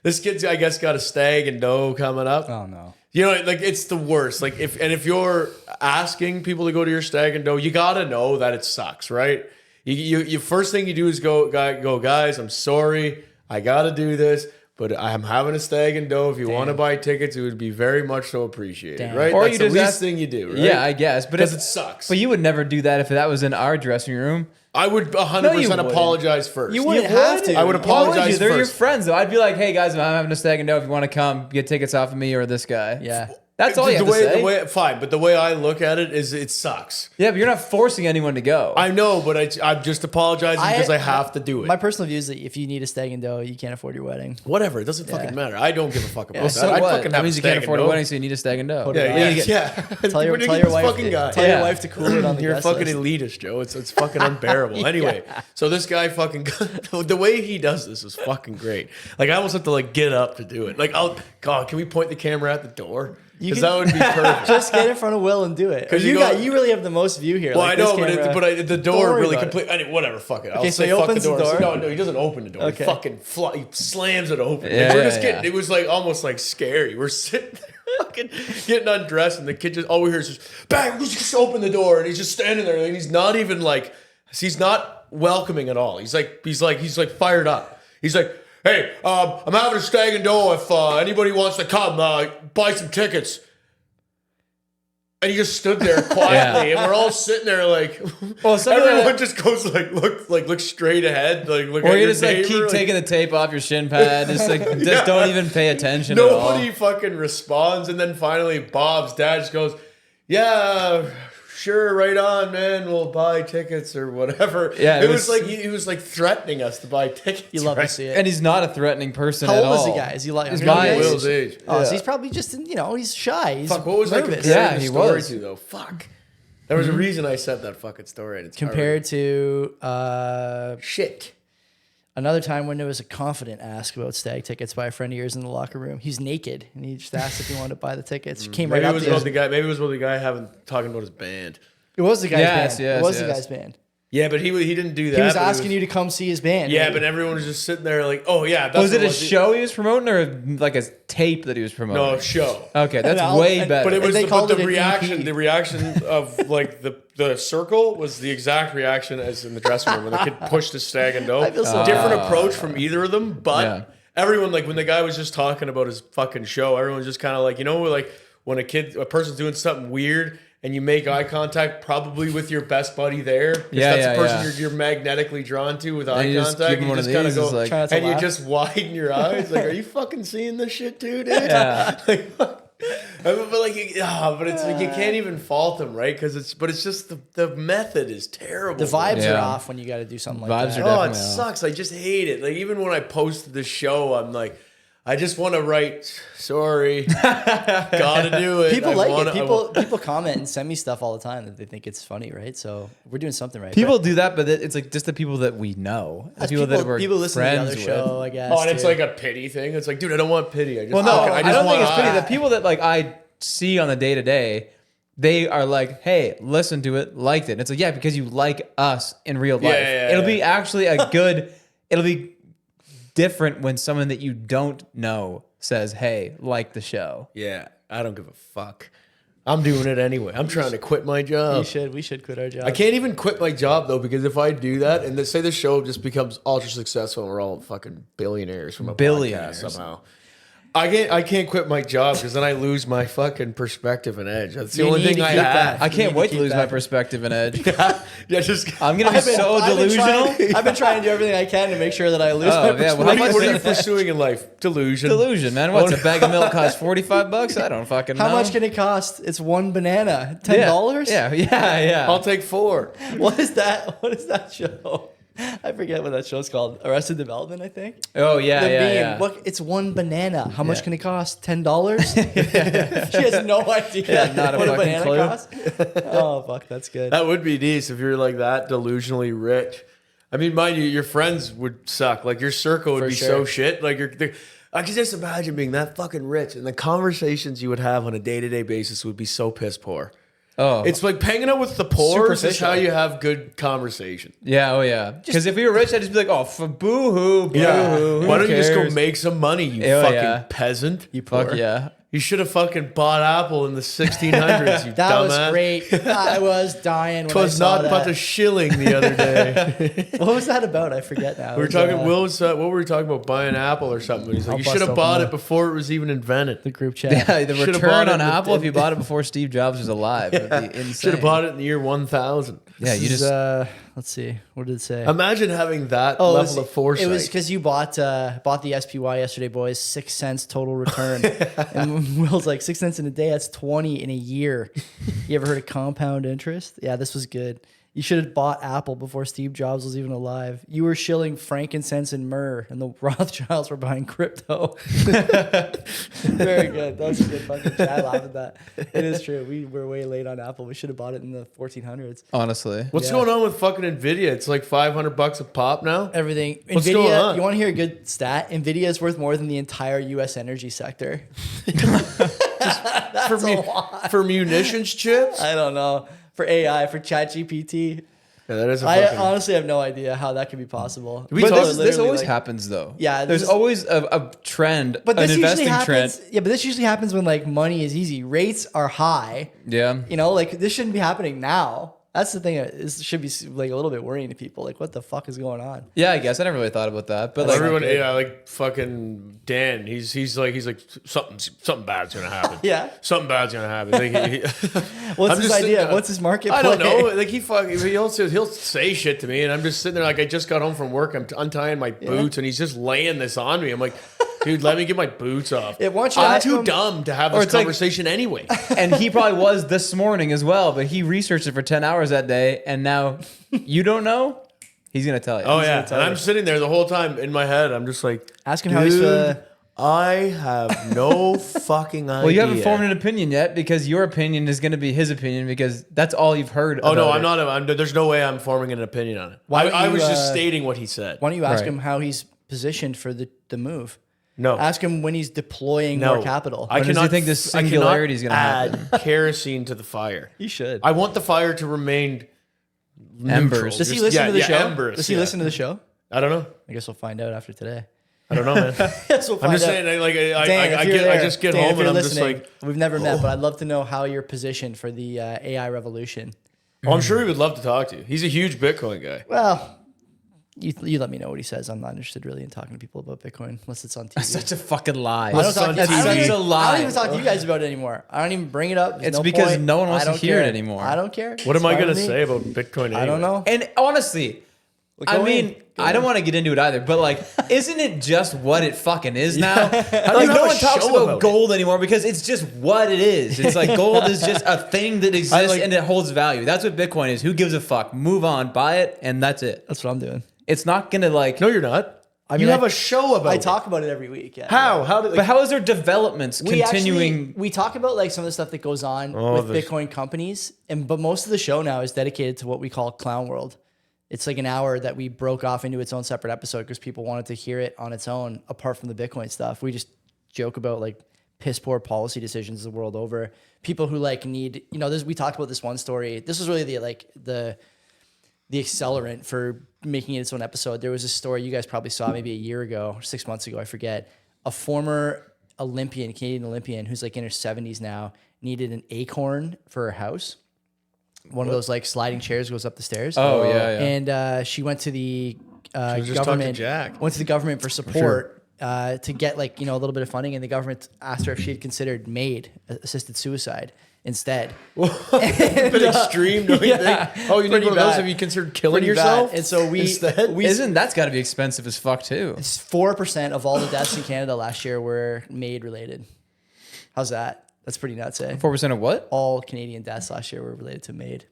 This kid's, I guess, got a stag and doe coming up. Oh no. Like it's the worst. Like if you're asking people to go to your stag and doe, you gotta know that it sucks, right? You first thing you do is go guys. I'm sorry, I gotta do this. But I'm having a stag and doe. If you want to buy tickets, it would be very much so appreciated, right? Or That's you the just least ask- thing you do, right? Yeah, I guess. But Because it sucks. But you would never do that if that was in our dressing room. I would 100% wouldn't. apologize first. You wouldn't have to. I would Why would apologize you? They're your first. friends, though. I'd be like, hey, guys, I'm having a stag and doe. If you want to come, get tickets off of me or this guy. Yeah. That's all you have to say. Fine, but the way I look at it is it sucks. Yeah, but you're not forcing anyone to go. I know, but I'm just apologizing because I have to do it. My personal view is that if you need a stag and doe, you can't afford your wedding. Whatever, it doesn't fucking matter. I don't give a fuck about that. So I'd what? fucking That have means a you can't stag afford a and wedding, doe. so you need a stag and doe. Yeah. Tell your When you wife. get this fucking guy. Tell your wife to cool it on the You're guest fucking list. elitist, Joe. It's fucking unbearable. Anyway, so this guy fucking the way he does this is fucking great. Like I almost have to like get up to do it. Like God, can we point the camera at the door? Because that would be perfect. Just get in front of Will and do it. 'Cause You you you really have the most view here. Well, like I know, this camera. but the Don't door worry really about it. complete. I mean, whatever, fuck it. I'll Okay, so say he fuck opens the the door. door? No, he doesn't open the door. Okay. He fucking he slams it open. Yeah, Like, we're yeah, just getting. yeah. It was like almost like scary. We're sitting there, fucking getting undressed, and the kid just all we hear is just bang. Just open the door, and he's just standing there, and he's not even like he's not welcoming at all. He's like fired up. He's like, hey, I'm having a stag and doe. If anybody wants to come, buy some tickets. And he just stood there quietly, and we're all sitting there like, Well, some of everyone that- just goes look straight ahead, look Or at you your just like neighbor, keep taking the tape off your shin pad. Just don't even pay attention at all. Nobody fucking responds, and then finally Bob's dad just goes, "Yeah, sure, right on, man. We'll buy tickets or whatever." Yeah, it was like he was like threatening us to buy tickets. You love right? to see it. And he's not a threatening person How at old is all. the guy? Is he like He's younger my than you? age. Will's age. Oh, Yeah. so he's probably just he's shy. He's Fuck, what was I nervous. comparing Yeah, the he story was. to though? Fuck. There was a reason I said that fucking story. And it's Compared to shit. another time when there was a confident ask about stag tickets by a friend of yours in the locker room. He's naked and he just asked if he wanted to buy the tickets. Came Maybe right it up was to about us. the guy. Maybe it was about the guy talking about his band. It was the guy's Yes, band. yes, it was the yes. guy's band. Yeah, but he didn't do that. He was but asking you to come see his band. Yeah, but everyone was just sitting there like, oh yeah, that's Was it what a show he was promoting or like a tape that he was promoting? No, show. Okay, that's And way and- better. But it was they called it the an reaction. EP. The reaction of like the circle was the exact reaction as in the dressing room when the kid pushed his stag and doe. I feel so Different approach from either of them, but Yeah. everyone like when the guy was just talking about his fucking show, everyone was just kind of like like when a person's doing something weird. And you make eye contact probably with your best buddy there. 'Cause Yeah, that's yeah, the person yeah. you're magnetically drawn to with eye you just contact. give him You one of just kind of these, go, it's like- Try not to and you laugh. just widen your eyes. Like, are you fucking seeing this shit too, dude? Yeah. Like, but like, but it's like you can't even fault them, right? Because it's just the method is terrible. The vibes Yeah. are off when you got to do something like Vibes that. are Oh, it definitely off. sucks. I just hate it. Like even when I posted the show, I'm like, I just want to write, sorry, gotta do it. People I like wanna- it. People comment and send me stuff all the time that they think it's funny, right? So we're doing something right. People do that, but it's like just the people that we know. The That's people that we're people listen to the friends other with. show, I guess. Oh, and it's too. like a pity thing. It's like, dude, I don't want pity. I just Well, no, fucking- I just don't think want it's pity. eye. The people that like I see on the day to day, they are like, "Hey, listen to it, liked it." And it's like, yeah, because you like us in real life. yeah, it'll yeah. be actually a good. It'll be different when someone that you don't know says, "Hey, like the show." Yeah, I don't give a fuck. I'm doing it anyway. I'm trying to quit my job. we should quit our job. I can't even quit my job though because if I do that and say the show just becomes ultra successful and we're all fucking billionaires from a Billionaires. podcast somehow. I can't quit my job because then I lose my fucking perspective and edge. That's the You only need thing to I keep have. that. I can't need to wait to keep lose my that. perspective and edge. Yeah, just I'm gonna be so I've been delusional. I've been trying to do everything I can to make sure that I lose Oh, my yeah, perspective. well, how much what are you is that? pursuing in life? Delusion. Delusion, man. What's a bag of milk cost $45? I don't fucking know. How much can it cost? It's one banana. $10? Yeah, yeah. I'll take 4. What is that? What is that show? I forget what that show's called. Arrested Development, I think. Oh yeah, The yeah, bean. yeah. Look, it's one banana. How much Yeah. can it cost? $10? She has no idea Yeah, not a what a fucking banana clue. costs. Oh, fuck, that's good. That would be nice if you're like that delusionally rich. I mean, mind you, your friends would suck. Like your circle would For be sure. so shit. Like I can just imagine being that fucking rich, and the conversations you would have on a day-to-day basis would be so piss poor. Oh. It's like hanging out with the poor is Superficial. how you have good conversation. Yeah, oh yeah. Because if we were rich, I'd just be like, oh, boo-hoo, boo-hoo. Who Why don't you just go cares? make some money, you Oh, fucking yeah. peasant? You poor. Fuck yeah. You should have fucking bought Apple in the 1600s, you That dumbass. was great. I was dying when It was I saw not that. but a shilling the other day. What was that about? I forget now. We were It was, talking. Will was, what were we talking about? Buying Apple or something? He's like, I'll you bust should have open bought the- it before it was even invented. the group chat. Yeah, the Should've return bought it on in the- Apple if you bought it before Steve Jobs was alive would be insane. Should have bought it in the year 1000. Yeah, you This just is, let's see. What did it say? Imagine having that Oh, level of foresight. It was because you bought the SPY yesterday, boys. 6 cents total return. And Will's like 6 cents in a day. That's 20 in a year. You ever heard of compound interest? Yeah, this was good. You should have bought Apple before Steve Jobs was even alive. You were shilling frankincense and myrrh, and the Rothschilds were buying crypto. Very good. That was a good fucking chat. I laugh at that. It is true. We were way late on Apple. We should have bought it in the 1400s. honestly. What's Yeah. going on with fucking Nvidia? It's like $500 a pop now. Everything. What's Nvidia, going on? you want to hear a good stat? Nvidia is worth more than the entire U.S. energy sector. for, for munitions chips. I don't know. For AI, for ChatGPT. Yeah, that is a I fucking. honestly have no idea how that could be possible. We But told- this Literally, always like- happens though. Yeah, there's this- always a trend, But an this usually investing happens. trend. Yeah, but this usually happens when like money is easy. Rates are high. Yeah. You know, like this shouldn't be happening now. That's the thing. It should be like a little bit worrying to people. Like, what the fuck is going on? Yeah, I guess I never really thought about that. But like, Everyone, good. yeah, like fucking Dan. He's like something bad's gonna happen. Yeah. Something bad's gonna happen. Like, What's I'm his just idea? sitting- What's his market? I don't play? know. Like he'll say shit to me, and I'm just sitting there like I just got home from work. I'm untying my boots, and he's just laying this on me. I'm like, dude, let me get my boots off. It wants you to I'm ask too him- dumb to have Or this it's like- conversation anyway. and he probably was this morning as well, but he researched it for 10 hours that day, and now you don't know? He's going to tell you. Oh yeah, tell and you. I'm sitting there the whole time in my head. I'm just like, Ask him how he's. "Dude, I have no fucking idea. Well, you haven't formed an opinion yet because your opinion is going to be his opinion because that's all you've heard. Oh no, about I'm it. not. There's no way I'm forming an opinion on it. Why don't I you, was just stating what he said. Why don't you ask Right. him how he's positioned for the move? No, Ask him when he's deploying no more capital. I When does he cannot think this I cannot singularity is gonna add happen? kerosene to the fire. He should. I want the fire to remain Embers. neutral. Does he Just- listen to the show? Embers, Does he yeah. listen to the show? I don't know. I guess we'll find out after today. I don't know, man. Yes, we'll I'm find just out. saying, like, Dan, if I you're get, I there, just get Dan, if home and you're I'm just listening, like, we've never met, but I'd love to know how you're positioned for the AI revolution. oh, I'm sure he would love to talk to you. He's a huge Bitcoin guy. Well, you let me know what he says. I'm not interested really in talking to people about Bitcoin unless it's on TV. Such a fucking lie. I don't It's talk, on I don't TV. even- Such a I lie. don't even talk to you guys about it anymore. I don't even bring it up. There's It's no because point. no one wants I to don't hear it care. anymore. I don't care. What It's am I fine going to with me. say about Bitcoin? Anyway? I don't know. And honestly, I Go mean, in. Go I don't in. want to get into it either, but like, isn't it just what it fucking is now? do Like, you no have one a talks show about about it? gold anymore because it's just what it is. It's like gold is just a thing that exists like- and it holds value. That's what Bitcoin is. Who gives a fuck? Move on, buy it, and that's it. That's what I'm doing. It's not gonna like. No, you're not. mean, you have I- a show about I it. talk about it every week. Yeah. How? How did? But how is there developments We continuing? actually, we talk about like some of the stuff that goes on Oh, with there's- Bitcoin companies, but most of the show now is dedicated to what we call Clown World. It's like an hour that we broke off into its own separate episode because people wanted to hear it on its own, apart from the Bitcoin stuff. We just joke about like piss poor policy decisions the world over. People who like need, we talked about this one story. This was really the accelerant for making it its own episode. There was a story you guys probably saw maybe a year ago, or 6 months ago, I forget. A former Canadian Olympian who's like in her 70s now, needed an acorn for her house. One of those like sliding chairs goes up the stairs. Oh, yeah. And she went to the just talked to government. Jack. Went to the government for support to get like a little bit of funding, and the government asked her if she had considered assisted suicide instead. a bit extreme, don't you Yeah. think? Oh, you need Pretty one of those? bad. Have you considered killing Pretty bad. yourself? And so instead? Isn't that's got to be expensive as fuck too? 4% of all the deaths in Canada last year were MAID related. How's that? That's pretty nuts, eh? 4% of what? All Canadian deaths last year were related to MAID.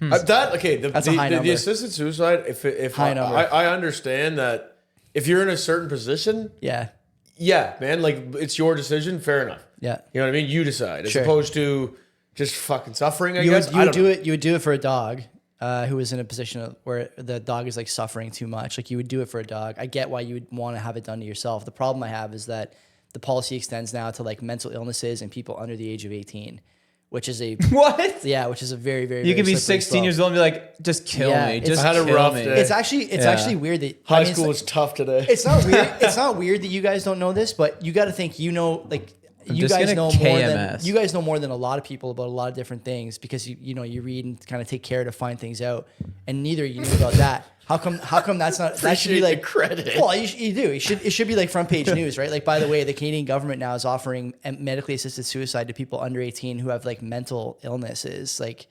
That's a high number. The assisted suicide. If High number. I understand that if you're in a certain position, Yeah. yeah, man, like it's your decision. Fair enough. Yeah. You know what I mean? You decide, as Sure. opposed to just fucking suffering. I You guess would, you would do it for a dog who was in a position where the dog is like suffering too much. Like you would do it for a dog. I get why you would want to have it done to yourself. The problem I have is that the policy extends now to like mental illnesses and people under the age of 18, which is a What? which is a very, very, You very can be slippery 16 slope. years old and be like, just kill Yeah, me. it's- Just I had a kill rough me. day. It's actually weird that High it's school like- was tough today. It's not weird. It's not weird that you guys don't know this, but you got to think, like you just guys gonna know more than KMS. you guys know more than a lot of people about a lot of different things because you read and kind of take care to find things out, and neither of you knew about that. How come that's not that should be Appreciate like the credit. Well, you do. It should be like front page news, right? Like, by the way, the Canadian government now is offering medically assisted suicide to people under 18 who have like mental illnesses, like.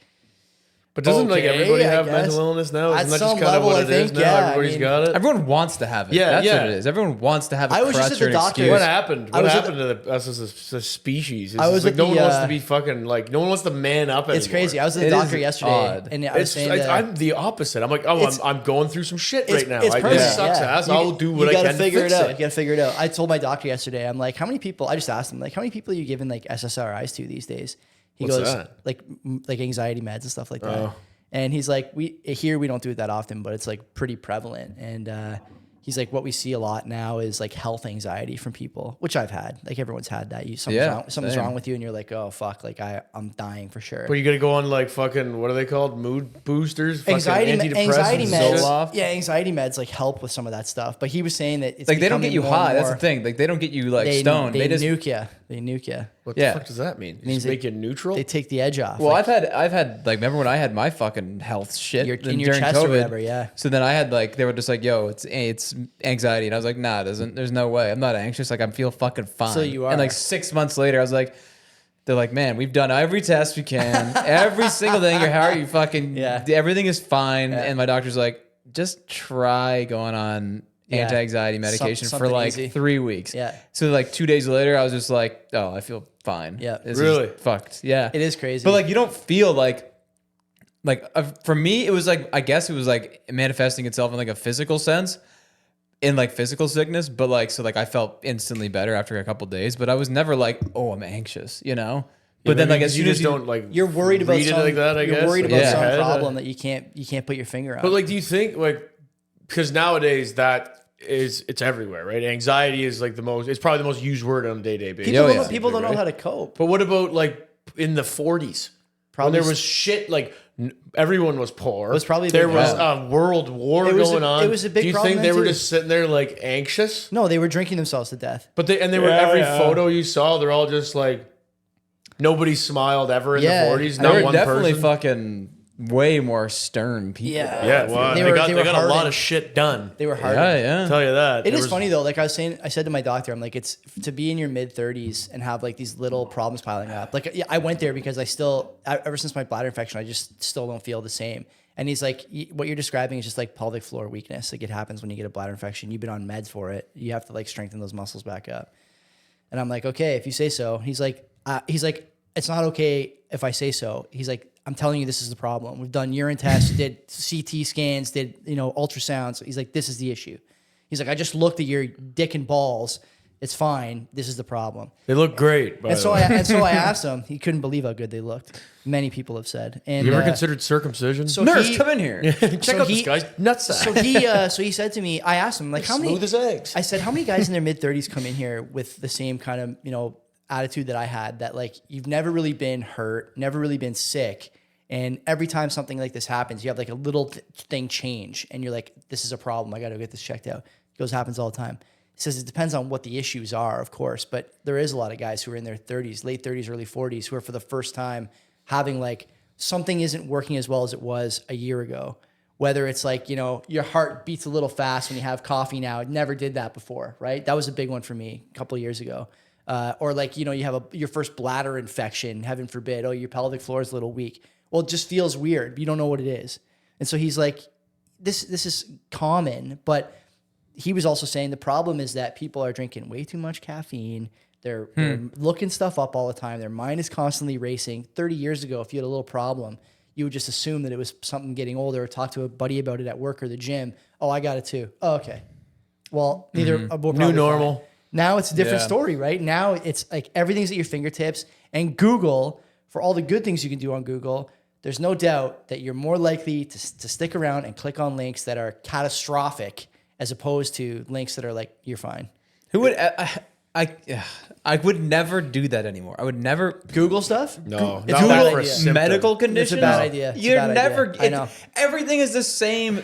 But doesn't like Okay, everybody I have guess. mental illness now? At Isn't that some just kind of level, what I it is think, now? yeah, I Everybody's mean- got it. Everyone wants to have it. Yeah, That's yeah. what it is. Everyone wants to have a I was just crutch at the or an doctor. excuse. What happened? I What was at happened to us as a species? It's I was just like at no one the, wants to be fucking like no one wants to man up anymore. It's crazy. I was at the It doctor is yesterday, odd. and I was It's, saying it's- that I'm the opposite. I'm like, I'm going through some shit it's, right now. It's It permanent. sucks yeah. ass. I'll do what I gotta can figure to fix it out. it. You gotta figure it out. I told my doctor yesterday, I'm like, how many people? I just asked him, like, how many people are you giving like SSRIs to these days? He What's goes, that? like anxiety meds and stuff like that. Oh. And he's like, we don't do it that often, but it's like pretty prevalent. And he's like, what we see a lot now is like health anxiety from people, which I've had. Like everyone's had that. Something's same. wrong with you, and you're like, oh fuck, like I'm dying for sure. But you got to go on like fucking what are they called? Mood boosters, fucking Anxiety antidepressants, meds. Zoloft. Yeah, anxiety meds like help with some of that stuff. But he was saying that it's Like they don't get becoming you more and high. That's the more- thing. Like they don't get you like They, stoned. They just nuke you. They nuke you. What Yeah. the fuck does that mean? means Just make you neutral? They take the edge off. Well, Like, I've had like remember when I had my fucking health shit in your during chest COVID. or whatever. Yeah. So then I had like they were just like, "Yo, it's anxiety," and I was like, "Nah, it doesn't. There's no way. I'm not anxious. Like I feel fucking fine." So you are. And like 6 months later, I was like, "They're like, man, we've done every test we can, every single thing. Your heart, you fucking Yeah. everything is fine." Yeah. And my doctor's like, "Just try going on." Yeah. Anti-anxiety medication for something like easy. 3 weeks. Yeah. So like 2 days later, I was just like, "Oh, I feel fine." Yeah. This Really? is fucked. Yeah. It is crazy. But like you don't feel like for me it was like I guess it was like manifesting itself in like a physical sense in like physical sickness, but like so like I felt instantly better after a couple days, but I was never like, oh, I'm anxious, you know. But then like as you soon as just don't like you're worried about read it some, like that. I you're guess worried like, about in your some head. problem that you can't put your finger on. But like, do you think like because nowadays it's everywhere, right? Anxiety is like it's probably the most used word on a day-to-day basis. people don't know right? how to cope. But what about like in the 40s? Probably When there was shit like everyone was poor. It was probably a there big was problem. a world war It was going a- on. it was a big Do you problem think they then, were too. just sitting there like anxious? No, they were drinking themselves to death. But they were Yeah, every yeah. photo you saw, they're all just like nobody smiled ever in Yeah. the 40s. They Not they were one definitely person. fucking way more stern people. Yeah. Yeah, well, They they, were- got, they they were got a lot hardened. of shit done. They were hard. Yeah. Tell you that. It There is was- funny though. Like I said to my doctor, I'm like, it's to be in your mid 30s and have like these little problems piling up. Like, yeah, I went there because ever since my bladder infection, I just still don't feel the same. And he's like, what you're describing is just like pelvic floor weakness. Like it happens when you get a bladder infection. You've been on meds for it. You have to like strengthen those muscles back up. And I'm like, okay, if you say so. He's like, it's not okay if I say so. He's like, I'm telling you, this is the problem. We've done urine tests, did CT scans, did ultrasounds. He's like, this is the issue. He's like, I just looked at your dick and balls. It's fine. This is the problem. They look great. By And the so way. I asked him. He couldn't believe how good they looked. Many people have said. And You ever considered circumcision? so Nurse, he- come in here. Check so out he- this guy's nutsack. So he said to me, I asked him like, how many? Smooth as eggs. I said, how many guys in their mid 30s come in here with the same kind of attitude that I had? That like you've never really been hurt, never really been sick, and every time something like this happens, you have like a little thing change, and you're like, this is a problem. I got to get this checked out. He goes, happens all the time. He says it depends on what the issues are, of course, but there is a lot of guys who are in their 30s, late 30s, early 40s, who are for the first time having like something isn't working as well as it was a year ago. Whether it's like, your heart beats a little fast when you have coffee now. It never did that before, right? That was a big one for me a couple of years ago. Or like, you have your first bladder infection, heaven forbid. Oh, your pelvic floor is a little weak. Well, it just feels weird. You don't know what it is. And so he's like, this is common, but he was also saying the problem is that people are drinking way too much caffeine. They're looking stuff up all the time. Their mind is constantly racing. 30 years ago, if you had a little problem, you would just assume that it was something getting older or talk to a buddy about it at work or the gym. Oh, I got it too. Oh, okay. Well, neither. We'll probably New normal. fine. Now it's a different Yeah. story, right? Now it's like everything's at your fingertips. And Google, for all the good things you can do on Google, there's no doubt that you're more likely to stick around and click on links that are catastrophic as opposed to links that are like, you're fine. Who would I would never do that anymore. I would never Google stuff. No, It's not a bad that for a idea. symptom. medical conditions. It's a bad idea. It's a You're bad never. idea. I know. Everything is the same.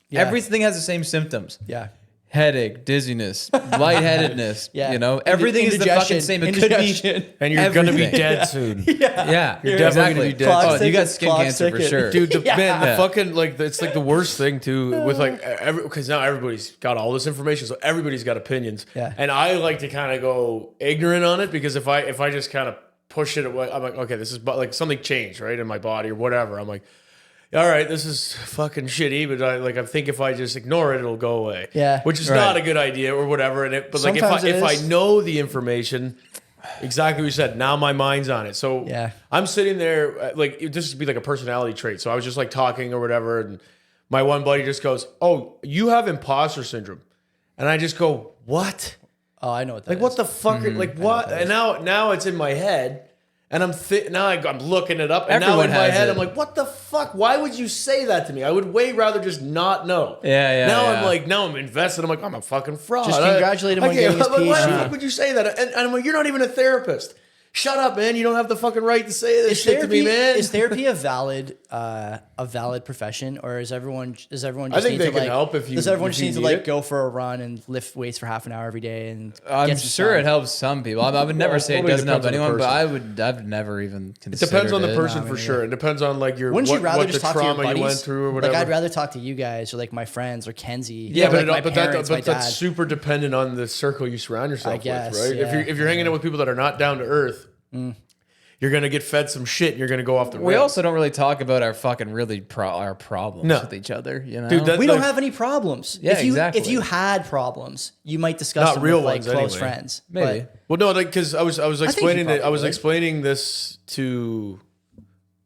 Yeah. Everything has the same symptoms. Yeah. Headache, dizziness, lightheadedness. Yeah. You know, everything is the fucking Indigestion. same. It could be. Indigestion. And you're gonna be Everything. dead soon. Yeah, You're definitely gonna be dead. Clock's Oh, you got ticking. skin Clock's cancer for ticking. sure. Dude, the Yeah. fucking like it's like the worst thing too with like because now everybody's got all this information, so everybody's got opinions. Yeah. And I like to kind of go ignorant on it because if I just kind of push it away, I'm like, okay, this is like something changed right in my body or whatever. I'm like, all right, this is fucking shitty, but I think if I just ignore it, it'll go away. Yeah. Which is Right. not a good idea or whatever. But like Sometimes it if I is. know the information. Exactly what you said. Now my mind's on it. So Yeah. I'm sitting there, like, this would be like a personality trait. So I was just like talking or whatever. And my one buddy just goes, "Oh, you have imposter syndrome." And I just go, "What? Oh, I know what that Like, is. what the fuck? Like, what?" And now it's in my head. And now I'm looking it up. And Everyone now in my has head, it. I'm like, what the fuck? Why would you say that to me? I would way rather just not know. Yeah. Now I'm invested. I'm like, I'm a fucking fraud. Just congratulate him on getting his Why the PhD. fuck would you say that? And I'm like, you're not even a therapist. Shut up, man. You don't have the fucking right to say this shit to me, man. Is therapy a valid profession, or is everyone just I think need they to can like help if you- does everyone if just you need to need like it. go for a run and lift weights for half an hour every day and I'm get some sure sun? it helps some people. I would never Well, say it totally doesn't help depends on the anyone, but person. I've never even It considered depends on the it. person No, for me sure. neither. It depends on like your Wouldn't you what rather the just talk to your trauma buddies? you went through or whatever. Like I'd rather talk to you guys or like my friends or Kenzie. Yeah, or, but, like my parents, my dad. that's super dependent on the circle you surround yourself guess, with, right? yeah. If you're hanging out with people that are not down to earth, you're gonna get fed some shit and you're gonna go off the rails. We also don't really talk about our fucking our problems No. with each other. You know, Dude, that- We don't like- have any problems. Yeah, if you, exactly. If you had problems, you might discuss Not them real with like ones close anyway. friends. Maybe. Well, no, because I was explaining you that I was probably would. explaining this to.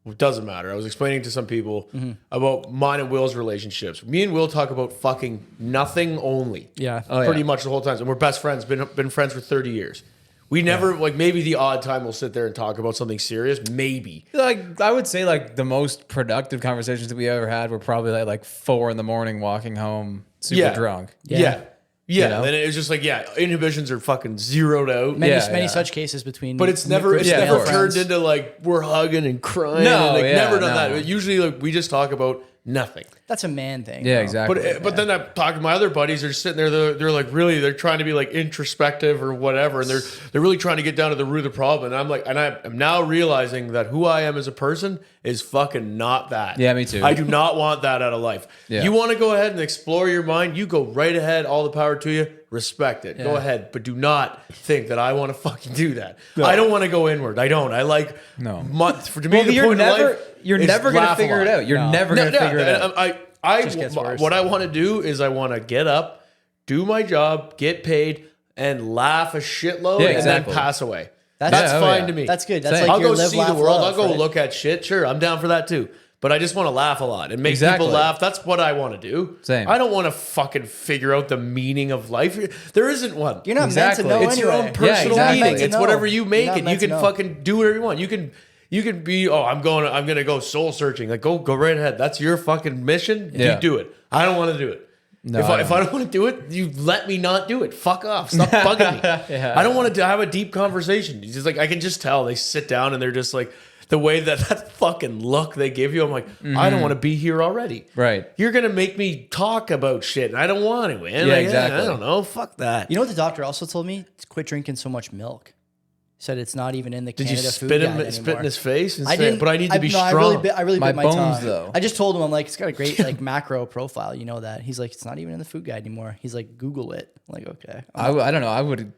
It doesn't matter. I was explaining to some people about mine and Will's relationships. Me and Will talk about fucking nothing only. Yeah. Pretty much the whole time, and we're best friends. Been friends for 30 years. We never like maybe the odd time we'll sit there and talk about something serious. Maybe. like I would say like the most productive conversations that we ever had were probably like 4 a.m. walking home super drunk. Yeah. You know? And it was just like, inhibitions are fucking zeroed out. Many Yeah, many yeah. such cases between. But it's never groups of never male turned friends. into like we're hugging and crying. No, and, like, yeah, never done no. that. Usually like we just talk about nothing. That's a man thing. Yeah, bro. exactly. But then I talk to my other buddies. They're sitting there. They're like really. They're trying to be like introspective or whatever, and they're really trying to get down to the root of the problem. And I'm like, and I'm now realizing that who I am as a person is fucking not that. Yeah, me too. I do not want that out of life. Yeah. You want to go ahead and explore your mind. You go right ahead. All the power to you. Respect it. Go Yeah. ahead, but do not think that I want to fucking do that. I don't want to go inward. I don't. I like No. For to me, the you're point never of life you're is never gonna laugh a figure it lot. out. You're never gonna figure it out. I Just gets worse. what I want to do is I want to get up, do my job, get paid, and laugh a shitload, Yeah, and exactly. then pass away. That's- That's Yeah, oh, fine yeah. to me. That's good. That's Same. like I'll your go live, see laugh, the world. love, I'll go right? look at shit. Sure, I'm down for that too. But I just want to laugh a lot and make Exactly. people laugh. That's what I want to do. Same. I don't want to fucking figure out the meaning of life. There isn't one. You're not Exactly. meant to know It's anyway. your own personal exactly. meaning. Meant to It's know. whatever you make You're not it. You meant to can know. fucking do whatever you want. You can be, I'm gonna go soul searching. Like go right ahead. That's your fucking mission. Yeah. You do it. I don't want to do it. No, if I I don't want to do it, you let me not do it. Fuck off. Stop bugging me. Yeah. I don't want to have a deep conversation. It's just like I can just tell they sit down and they're just like the way that fucking look they give you. I'm like, I don't want to be here already. Right. You're gonna make me talk about shit, and I don't want to. Man. Yeah, Like, exactly. I don't know. Fuck that. You know what the doctor also told me? Quit drinking so much milk. He said it's not even in the Did you Canada food spit guide in anymore. his face? And I say, didn't. but I need to be no, strong. I really My bit my bones, tongue. though. I just told him, I'm like, it's got a great like macro profile. You know that. He's like, it's not even in the food guide anymore. He's like, Google it. I'm like, okay. I don't know. I would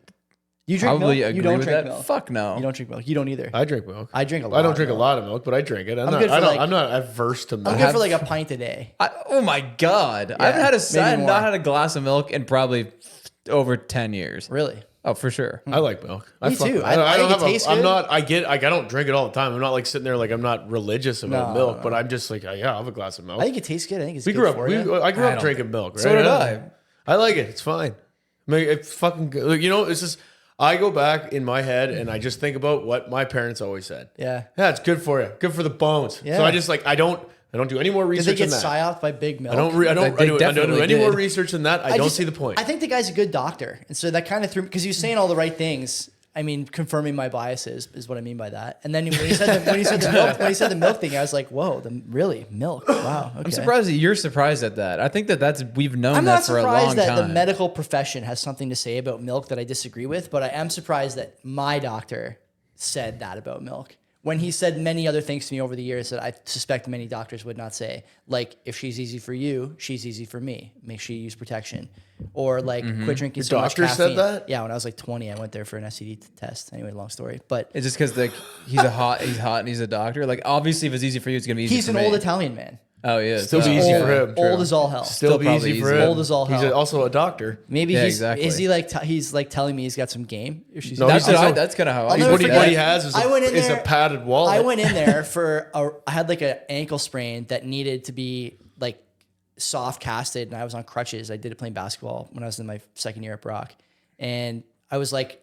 You drink probably milk? agree You don't with drink that. milk. Fuck no. You don't drink milk. You don't either. I drink milk. I drink a lot. I don't drink a of milk. lot of milk, but I drink it. I'm good for, like- I'm not averse to milk. I'm good for like a pint a day. Oh my god! I haven't had maybe I've more. not had a glass of milk in probably over 10 years. Really? Oh, for sure. I like milk. Me fuck too. with it. I don't think it have tastes I'm good. not. I don't drink it all the time. I'm not like sitting there like I'm not religious about No, milk, no. but I'm just like yeah, I'll have a glass of milk. I think it tastes good. I think it's we good grew up. for you. I grew up don't- drinking milk. Right? So did I. I like it. It's fine. I mean, it's fucking good. Like, it's just I go back in my head and I just think about what my parents always said. Yeah. Yeah, it's good for you. Good for the bones. Yeah. So I just like I don't I don't do any more Did research they get than that. psyoped by Big Milk? I don't do definitely any more did. research than that. I don't see the point. I think the guy's a good doctor, and so that kind of threw because he was saying all the right things. I mean, confirming my biases is what I mean by that. And then when he said the milk thing, I was like, "Whoa, really milk? Wow." Okay. I'm surprised that you're surprised at that. I think that's we've known I'm that not for a long surprised that time. the medical profession has something to say about milk that I disagree with, but I am surprised that my doctor said that about milk. When he said many other things to me over the years that I suspect many doctors would not say, like, if she's easy for you, she's easy for me. Make sure you use protection. Or like, quit drinking so much doctor caffeine. said that? Yeah, when I was like 20, I went there for an STD test. Anyway, long story. But It's just because like he's hot and he's a doctor. Like obviously, if it's easy for you, it's gonna be easy he's for an me. old Italian man. Oh yeah, Still be Oh, easy yeah. for him. Old as all hell. Still be probably easy for easy. him. Old as all He's hell. also a doctor. Maybe Yeah, he's exactly. is he like he's like telling me he's got some game? Or she's No, That's, he's also- that's kind of how I I'll feel. never What he, forget. what he has is I went in is a there- padded wallet. I went in there I had like an ankle sprain that needed to be like soft casted, and I was on crutches. I did it playing basketball when I was in my second year at Brock, and I was like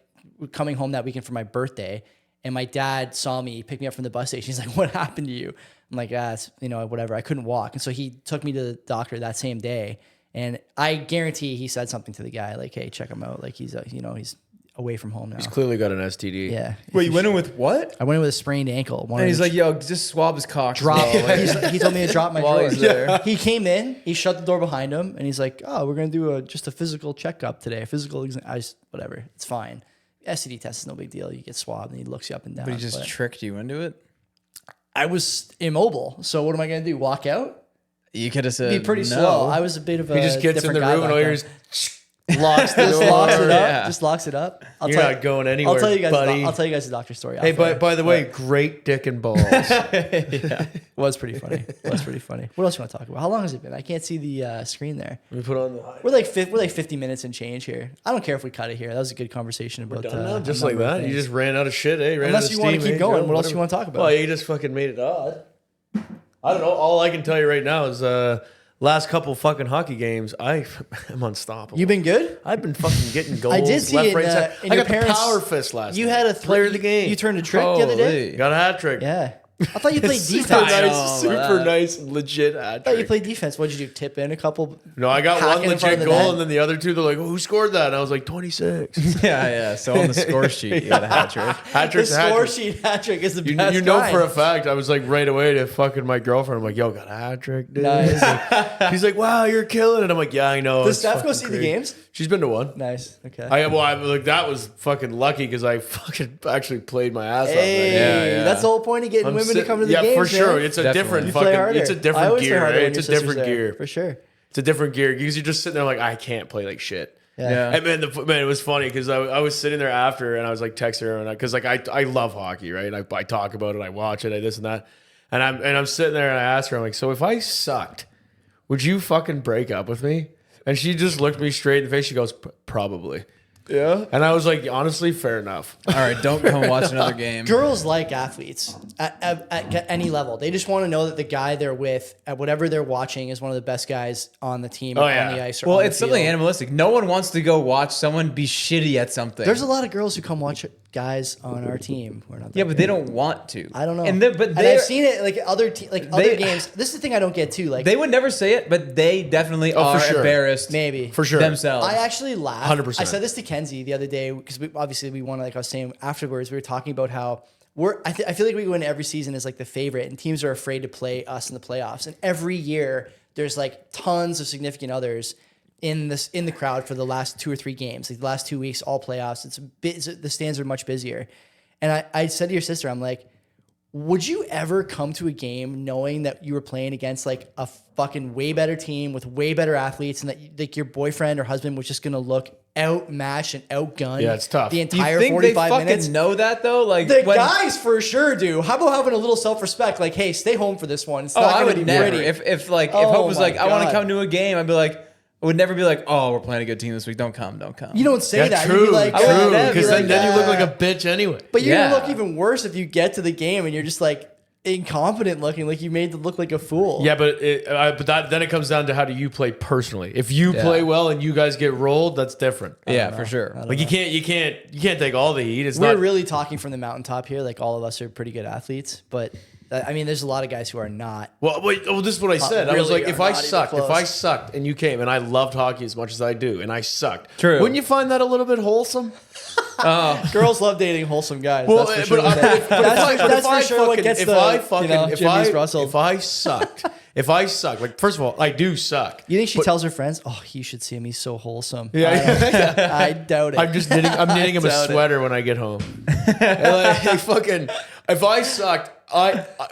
coming home that weekend for my birthday, and my dad saw me, picked me up from the bus station. He's like, "What happened to you?" I'm like, it's, whatever. I couldn't walk, and so he took me to the doctor that same day, and I guarantee he said something to the guy like, "Hey, check him out. Like he's he's away from home now." He's clearly got an STD. Yeah. Wait, you went in with what? I went in with a sprained ankle. And he's like, "Yo, just swab his cock." drop. as well, like- He told me to drop my While drawers. he's there. He came in, he shut the door behind him, and he's like, "Oh, we're gonna do just a physical checkup today. A physical exam." Whatever, it's fine. STD test is no big deal. You get swabbed, and he looks you up and down. But he just tricked you into it. I was immobile, so what am I gonna do? Walk out? You could have said Be pretty no. slow. I was a bit of a He just gets in different the guy room and back all then. yours locks the Just door. locks it up. Yeah. Just locks it up. You're not going anywhere, I'll tell you guys. buddy. I'll tell you guys the doctor story. Hey, after. by the way, great dick and balls. It was pretty funny. It was pretty funny. What else you want to talk about? How long has it been? I can't see the screen there. Let me put on the. We're like 50 minutes and change here. I don't care if we cut it here. That was a good conversation about Done now? a Just number like of that. You things. just ran out of shit, eh? Ran Unless out of you wanna steam, keep eh? going, Joe? what else you wanna talk about? Well, you just fucking made it odd. I don't know. All I can tell you right now is last couple fucking hockey games, I am unstoppable. You been good? I've been fucking getting goals. I did see left, it right, in, side. in I your got the parents' power fist last. You night. had a player of the game. You turned a trick the other day. Holy. Got a hat trick. Yeah, I thought you played Super defense. I nice, know super that. nice, legit hat I thought you trick. played defense. What did you do? Tip in a couple? No, I got hacking one in front of legit the goal, net? and then the other two, they're like, "Who scored that?" And I was like, 26. Yeah. So on the score sheet, you got a hat trick. Hat The trick's a hat score trick. sheet hat trick is the You, best. you know kind. for a fact, I was like right away to fucking my girlfriend. I'm like, "Yo, got a hat trick, dude." Nice. She's like, "Wow, you're killing it." I'm like, "Yeah, I know." Does it's Steph go fucking see the great." games? She's been to one. Nice. Okay. I like that was fucking lucky because I fucking actually played my ass off. that Hey, day. Yeah. that's the whole point of getting I'm women to sit- come to the yeah, games. for sure. man. It's a Definitely. different You play fucking. harder. It's a I different always play gear. harder Right? when It's a your sister's different there, gear. for sure. It's a different gear because you're just sitting there like I can't play like shit. Yeah. And man, man, it was funny because I was sitting there after and I was like texting her and because like I love hockey, right? I talk about it, I watch it, I this and that, and I'm sitting there and I asked her, I'm like, so if I sucked, would you fucking break up with me? And she just looked me straight in the face. She goes, probably. Yeah. And I was like, honestly, fair enough. All right, don't come watch another game. Girls like athletes at any level. They just want to know that the guy they're with at whatever they're watching is one of the best guys on the team, Oh, on yeah. the ice, or Well, on the it's something field. animalistic. No one wants to go watch someone be shitty at something. There's a lot of girls who come watch guys on our team who are not. That yeah, but good. they don't want to. I don't know. But And they I've seen it like other other They- games. This is the thing I don't get too. Like they would never say it, but they definitely for are sure. embarrassed. maybe For sure. themselves. I actually laughed. 100%. I said this to Kenzie the other day because we won. Like I was saying afterwards, we were talking about how I feel like we win every season as like the favorite, and teams are afraid to play us in the playoffs. And every year there's like tons of significant others in the crowd for the last 2 or 3 games. Like the last 2 weeks, all playoffs. The stands are much busier. And I said to your sister, I'm like, would you ever come to a game knowing that you were playing against like a fucking way better team with way better athletes, and that like your boyfriend or husband was just gonna look outmatched and outgunned? Yeah, it's tough. The Do you entire think 45 they fucking minutes. know that though? Like The when, guys for sure do. How about having a little self-respect? Like, hey, stay home for this one. It's Oh, not I gonna would be never. pretty. If Hope Oh was my like, I want to God. come to a game, I'd be like, I would never be like, oh, we're playing a good team this week. Don't come. you don't say Yeah, that. true, You'd be like, I would true. never. Because You'd be then you look like "Ah." a bitch anyway. But you're Yeah. gonna look even worse if you get to the game and you're just like incompetent looking, like you made to look like a fool. Yeah, but then it comes down to how do you play personally. If you play well and you guys get rolled, that's different. Yeah, for sure. Like you can't take all the heat. It's We're not really talking from the mountaintop here. Like all of us are pretty good athletes, but I mean, there's a lot of guys who are not. Well, wait, this is what I said. I was really like, if are I not even sucked, close. and you came, and I loved hockey as much as I do, and I sucked, True. wouldn't you find that a little bit wholesome? Girls love dating wholesome guys. Well, that's for sure. That's for sure what gets Jimmy's rustled. if I sucked, like first of all, I do suck. You think she tells her friends, "Oh, you should see him. He's so wholesome." Yeah. I doubt it. I'm just knitting. I'm knitting him a doubt it. sweater when I get home. And like, fucking, if I sucked,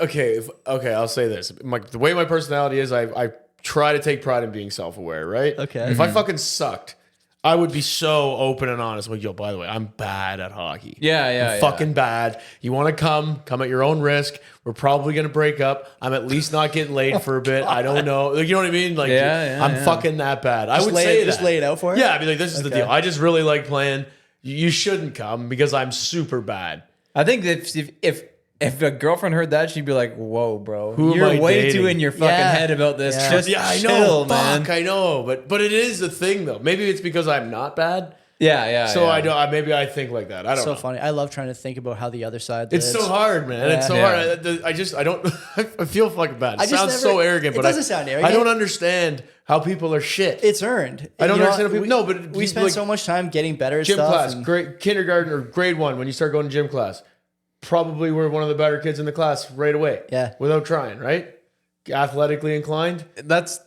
okay. I'll say this. The way my personality is, I try to take pride in being self-aware. Right. Okay. If I fucking sucked, I would be so open and honest. Like, yo, by the way, I'm bad at hockey. Yeah. Fucking bad. You want to come at your own risk. We're probably going to break up. I'm at least not getting laid for a bit. I don't know. Like, you know what I mean? Like, I'm fucking that bad. I would say that. Just lay it out for her? Yeah, I'd be like, this is the deal. I just really like playing. You shouldn't come because I'm super bad. I think that if a girlfriend heard that, she'd be like, "Whoa, bro, Who am you're I way dating?" too in your fucking head about this." Yeah. Just I know. chill, man. Fuck, I know. But it is a thing, though. Maybe it's because I'm not bad. Yeah. So I don't. Maybe I think like that. I don't so know. funny. I love trying to think about how the other side It's lives. so hard, man. It's so Yeah. hard. I don't. I feel fucking bad. It I just sounds so never- arrogant, it but doesn't sound arrogant. I don't understand how people are shit. It's earned. I don't You know, understand how people. No, but we spend like, so much time getting better at gym stuff. class, and- great kindergarten or grade 1 when you start going to gym class. Probably we're one of the better kids in the class right away. Yeah. Without trying, right? Athletically inclined. But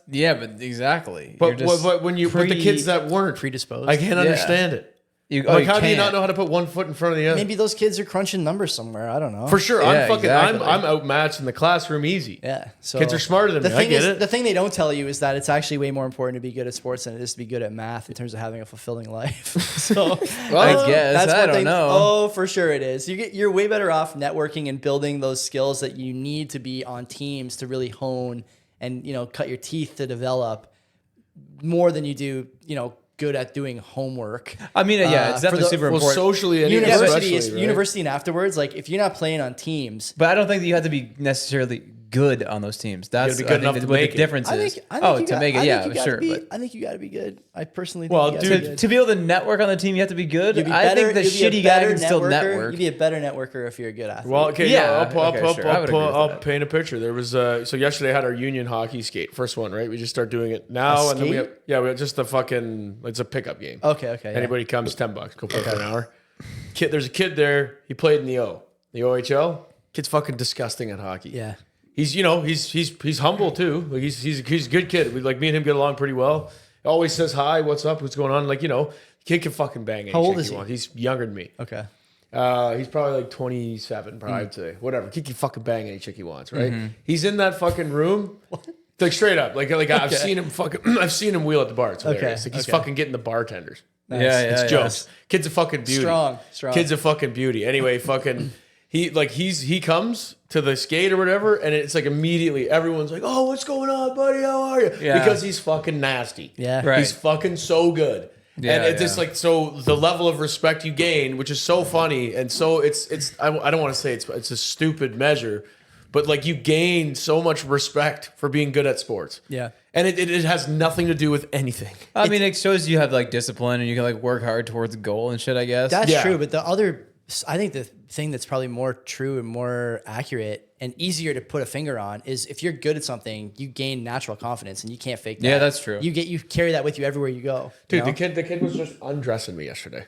exactly. But when you but the kids that weren't predisposed. I can't understand it. How do you not know how to put one foot in front of the other? Maybe those kids are crunching numbers somewhere. I don't know. For sure, Yeah, exactly. I'm outmatched in the classroom easy. Yeah. So Kids are smarter than the me. I thing get is, it. The thing they don't tell you is that it's actually way more important to be good at sports than it is to be good at math in terms of having a fulfilling life. So I guess. I don't know. Oh, for sure it is. You're way better off networking and building those skills that you need to be on teams to really hone and cut your teeth to develop more than you do good at doing homework. I mean, yeah, it's definitely super important. Socially and University especially, right? university and afterwards, like if you're not playing on teams. But I don't think that you have to be necessarily good on those teams. That's be good I think enough to what make the it. difference I is. think you to got- make it, I yeah, think you gotta sure. be- But I think you got to be good. I personally think Well, you gotta be dude, good. to be able to network on the team, you have to be good. You'd be I think the you'd be a shitty guy better can still networker. network. You'd be a better networker if you're a good athlete. Well, okay, Yeah, I'll okay, sure. I would agree with I'll that. paint a picture. There was so yesterday I had our union hockey skate, first one, right? We just start doing it now, A and then we skate? have we have just it's a pickup game. okay. Yeah. Anybody comes, $10, go play for an hour. There's a kid there. He played in the OHL. Kid's fucking disgusting at hockey. Yeah. He's he's humble too. Like he's a good kid. We me and him get along pretty well. Always says hi, what's up, what's going on. Like kid can fucking bang. Any How old chick is he? wants. He's younger than me. Okay. He's probably like 27, probably I'd say. Whatever. He can fucking bang any chick he wants, right? He's in that fucking room. Like straight up. Like I've seen him I've seen him wheel at the bar. It's hilarious. Okay, Like he's okay. fucking getting the bartenders. Nice. It's jokes. Kid's a fucking beauty. Strong. Kid's a fucking beauty. Anyway, fucking he comes to the skate or whatever, and it's like immediately everyone's like, "Oh, what's going on, buddy? How are you?" Yeah. Because he's fucking nasty. Yeah. Right. He's fucking so good. Yeah, and it's just yeah. like so the level of respect you gain, which is so funny, and so it's I don't want to say it's a stupid measure, but like you gain so much respect for being good at sports. Yeah. And it has nothing to do with anything. I mean, it shows you have like discipline and you can like work hard towards a goal and shit, I guess. That's Yeah. true, but I think the thing that's probably more true and more accurate and easier to put a finger on is if you're good at something, you gain natural confidence and you can't fake that. Yeah, that's true. You carry that with you everywhere you go. Dude, you know? the kid was just undressing me yesterday.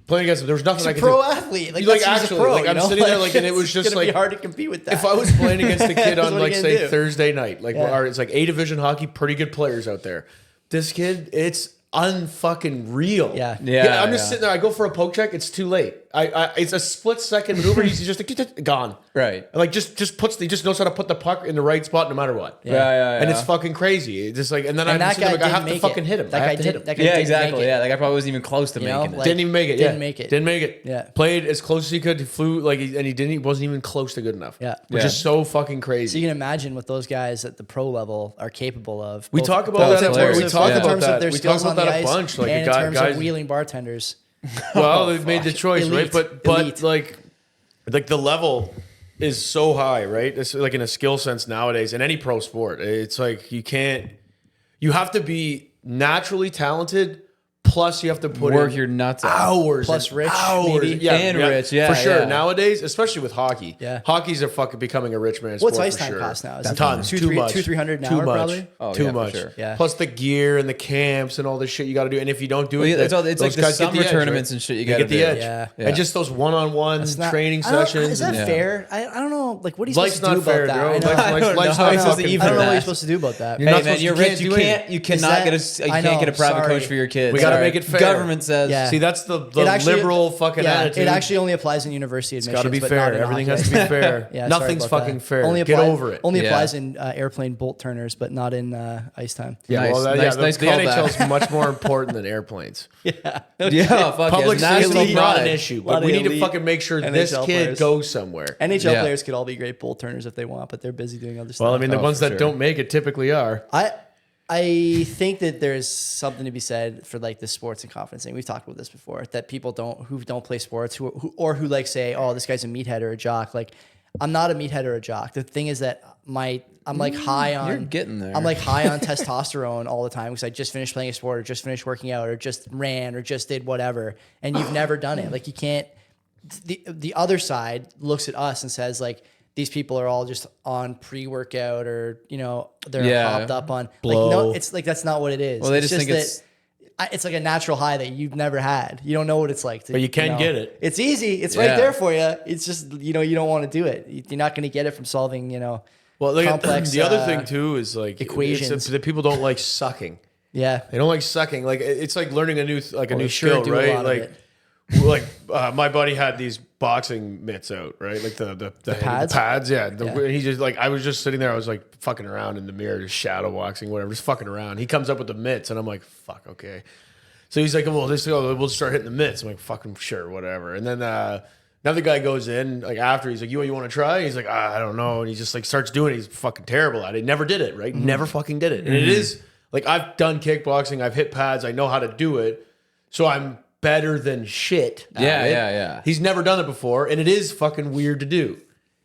Playing against him, there was nothing I He's a could pro do. athlete. Like, Like, that's, he's actually, a pro, like, I'm you know? sitting there, like, and it was it's just, gonna be like, hard to compete with that. If I was playing against a kid That's on what like you say gonna do. Thursday night, like Yeah. it's like A division hockey, pretty good players out there. This kid, it's unfucking real. Yeah. Yeah, I'm just yeah. sitting there. I go for a poke check. It's too late. It's a split second maneuver. He's just like gone. Right. Like he just knows how to put the puck in the right spot no matter what. Yeah. And it's fucking crazy. It's just like, and then And I'm that just like, guy I have didn't to make fucking it. hit him. That I guy have to hit did. him. That guy Yeah, didn't exactly. make it. Yeah, that guy probably wasn't even close to You know, making it. like- Didn't even make it. Didn't make it. Didn't make it. Yeah. Played as close as he could. He flew like, and he didn't. He wasn't even close to good enough. Yeah. Which Yeah. is so fucking So crazy. you can imagine what those guys at the pro level are capable of. We both- talk about both that. in players. terms We of- talk in about terms of that. their We skills talk on the about that a ice bunch. Like and a in guy, terms guys. of wheeling bartenders. Well, they've made the choice, Elite. right? But Elite. like the level is so high, right? It's like in a skill sense nowadays in any pro sport. It's like you have to be naturally talented plus you have to put Work in your nuts out. hours Plus and Rich, hours. maybe. Yeah, And Rich, yeah, for sure. yeah. Nowadays, especially with hockey, Yeah. hockey's a fucking becoming a rich man's sport. What's ice for time sure. cost now? Is it Tons, two, too three- much, 200-300 an too hour, much, probably? Oh, too yeah, for much. sure. Yeah. Plus the gear and the camps and all this shit you got to do. And if you don't do it, It's those like the guys get summer edge, tournaments right? and shit you They gotta get the do. edge. Yeah. Yeah. And just those one-on-one Not- training I don't- sessions. Is that and- fair? I don't know. Like, what are you Life's supposed to do not fair, about that? bro. I know. Life's I don't life's know how not you're supposed to fucking even I don't know what fair. you're supposed to do about that. You're not Hey man, supposed- you're you rich. can't You do can't. anything. You cannot get that- a. You I can't know, get a private sorry. coach for your kids. We gotta Sorry. make it fair. Government says. Yeah. See, that's the It actually- liberal fucking yeah, attitude. It actually only applies in university admissions. Got to be but fair. not in Everything hockey. has to be fair. Yeah, sorry Nothing's about fucking that. fair. Only Get apply- over it. Only Yeah. applies in airplane bolt turners, but not in ice time. Yeah, Nice, well, nice, the, nice the callback. NHL is much more important than airplanes. Yeah, fuck Public yes. National safety not an pride. issue, Lot but we of need to elite fucking make sure this NHL kid players. goes somewhere. NHL Yeah. players could all be great bolt turners if they want, but they're busy doing other stuff. Well, I mean, the Oh, ones for that sure. don't make it typically are. I think that there's something to be said for like the sports and conferencing. We've talked about this before. That people who don't play sports who like say, oh, this guy's a meathead or a jock. Like, I'm not a meathead or a jock. The thing is that I'm like high on. You're getting there. I'm like high on testosterone all the time because I just finished playing a sport or just finished working out or just ran or just did whatever. And you've never done it. Like, you can't. The other side looks at us and says like, these people are all just on pre-workout or, they're Yeah. hopped up on Blow. like, no, it's like, that's not what it is. Well, they It's just think it's- it's like a natural high that you've never had. You don't know what it's like to, But you can get it. It's easy. It's Yeah. right there for you. It's just, you don't want to do it. You're not going to get it from solving, Well, look at- complex, the other thing too is like equations. it's that people don't like sucking. yeah. They don't like sucking. Like it's like learning a new we sure skill, do a right? lot of Like it. my buddy had these boxing mitts out, right? Like the pads? pads, yeah. Yeah. And he just like I was just sitting there, I was like fucking around in the mirror, just shadow boxing, whatever, just fucking around. He comes up with the mitts, and I'm like, fuck, okay. So he's like, well, we'll start hitting the mitts. I'm like, fucking sure, whatever. And then another guy goes in like after, he's like, you want to try? He's like, I don't know. And he just like starts doing it. He's fucking terrible at it. Never did it, right? Never fucking did it. And it is like I've done kickboxing, I've hit pads, I know how to do it. So I'm better than shit. at Yeah, it. yeah. He's never done it before, and it is fucking weird to do.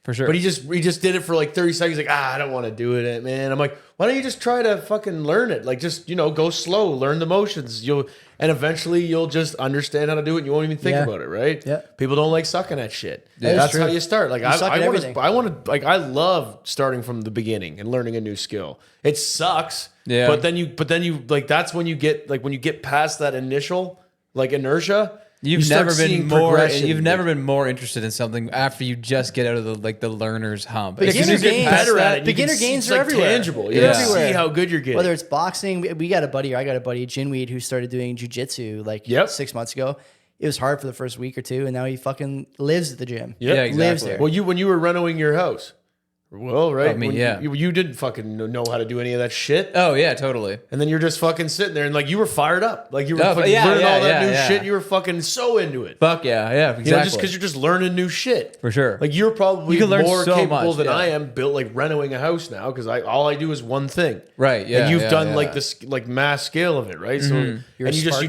For sure. But he just did it for like 30 seconds. Like, I don't want to do it, man. I'm like, why don't you just try to fucking learn it? Like, just go slow, learn the motions. And eventually you'll just understand how to do it. And you won't even think Yeah. about it, right? Yeah. People don't like sucking at shit. That is That's true. how you start. Like, suck I at want everything. to. I want to. Like, I love starting from the beginning and learning a new skill. It sucks. Yeah. But then you like that's when you get like when you get past that initial like inertia. you You've start never been seeing more. progression. You've never been more interested in something after you just get out of the learner's hump. Beginner Because you're getting gains- better at it. You beginner can see- gains it's are like everywhere. tangible. You Yeah. can see how good you're getting. Whether it's boxing, we got a buddy, or I got a buddy, Jinweed, who started doing jujitsu like Yep. 6 months ago. It was hard for the first week or two, and now he fucking lives at the gym. Yep. Yeah, Lives exactly. there. Well, when you were renovating your house, well, right? I mean, When yeah. you didn't fucking know how to do any of that shit, Oh yeah, totally. and then you're just fucking sitting there, and like you were fired up, like you were Oh, fucking yeah, learning yeah, all that yeah, new yeah. shit. You were fucking so into it, Fuck yeah, exactly. just because you're just learning new shit For sure. Like you're probably You can learn more so capable much, than yeah. I am built like renovating a house now because all I do is one thing. Right, yeah, And you've yeah, done yeah. like this like mass scale of it, right? So You're and a you Sparky.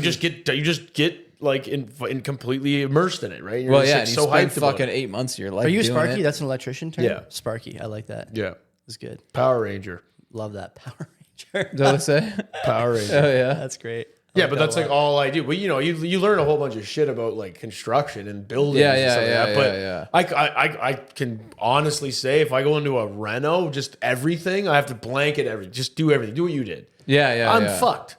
just get like in completely immersed in it, right? You're well, just, yeah, like, and so you spend hyped about fucking it. 8 months of your life. Are you a doing Sparky? it. That's an electrician term? Yeah. Sparky. I like that. Yeah, It's good. Power Ranger, Love that. Power Ranger. Is that what I say? Power Ranger. Oh yeah. That's great. Yeah, I but that that's a like lot. all I do. But you learn a whole bunch of shit about like construction and buildings. Yeah, and yeah, stuff yeah, like that. yeah, But I can honestly say if I go into a reno, just everything I have to blanket everything. Just do everything. Do what you did. Yeah, yeah. I'm yeah. fucked.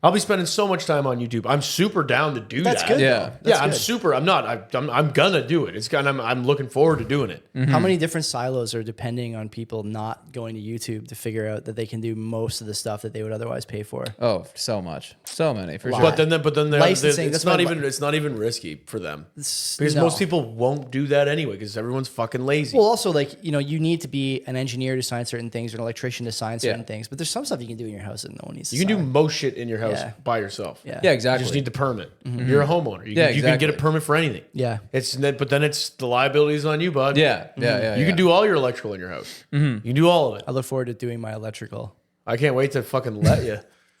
I'll be spending so much time on YouTube. I'm super down to do That's that. good. Yeah. though. That's Yeah, I'm good. super. I'm not. I'm gonna do it. It's kind of. I'm looking forward to doing it. How many different silos are depending on people not going to YouTube to figure out that they can do most of the stuff that they would otherwise pay for? Oh, so much, so many for Lot. sure. But then Licensing, it's that's not my even. It's not even risky for them because no. most people won't do that anyway because everyone's fucking lazy. Well, also, like, you need to be an engineer to sign certain things or an electrician to sign certain Yeah. things. But there's some stuff you can do in your house that no one needs to you can do sign. most shit in your house Yeah. by yourself. Yeah. yeah, You exactly. just need the permit. You're a homeowner. You, Yeah, can, you can get a exactly. permit for anything. Yeah. But then it's the liabilities on you, bud. yeah, yeah. You can do all your electrical in your house. You can do all of it. I look forward to doing my electrical. I can't wait to fucking let you.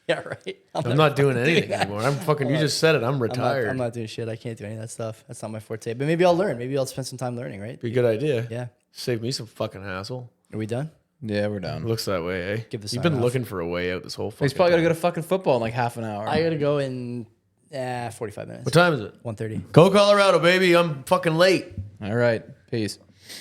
Yeah, right. I'm not doing anything anymore. I'm fucking. You just said it. I'm retired. I'm not doing shit. I can't do any of that stuff. That's not my forte. But maybe I'll learn. Maybe I'll spend some time learning, right? Be a good idea. Yeah. Save me some fucking hassle. Are we done? Yeah, we're done. Looks that way, eh? Give the You've sign been off. looking for a way out this whole fucking He's probably got to time. go to fucking football in like half an hour. I got to go in Yeah, 45 minutes. What time is it? 1:30. Go Colorado, baby. I'm fucking late. All right. Peace.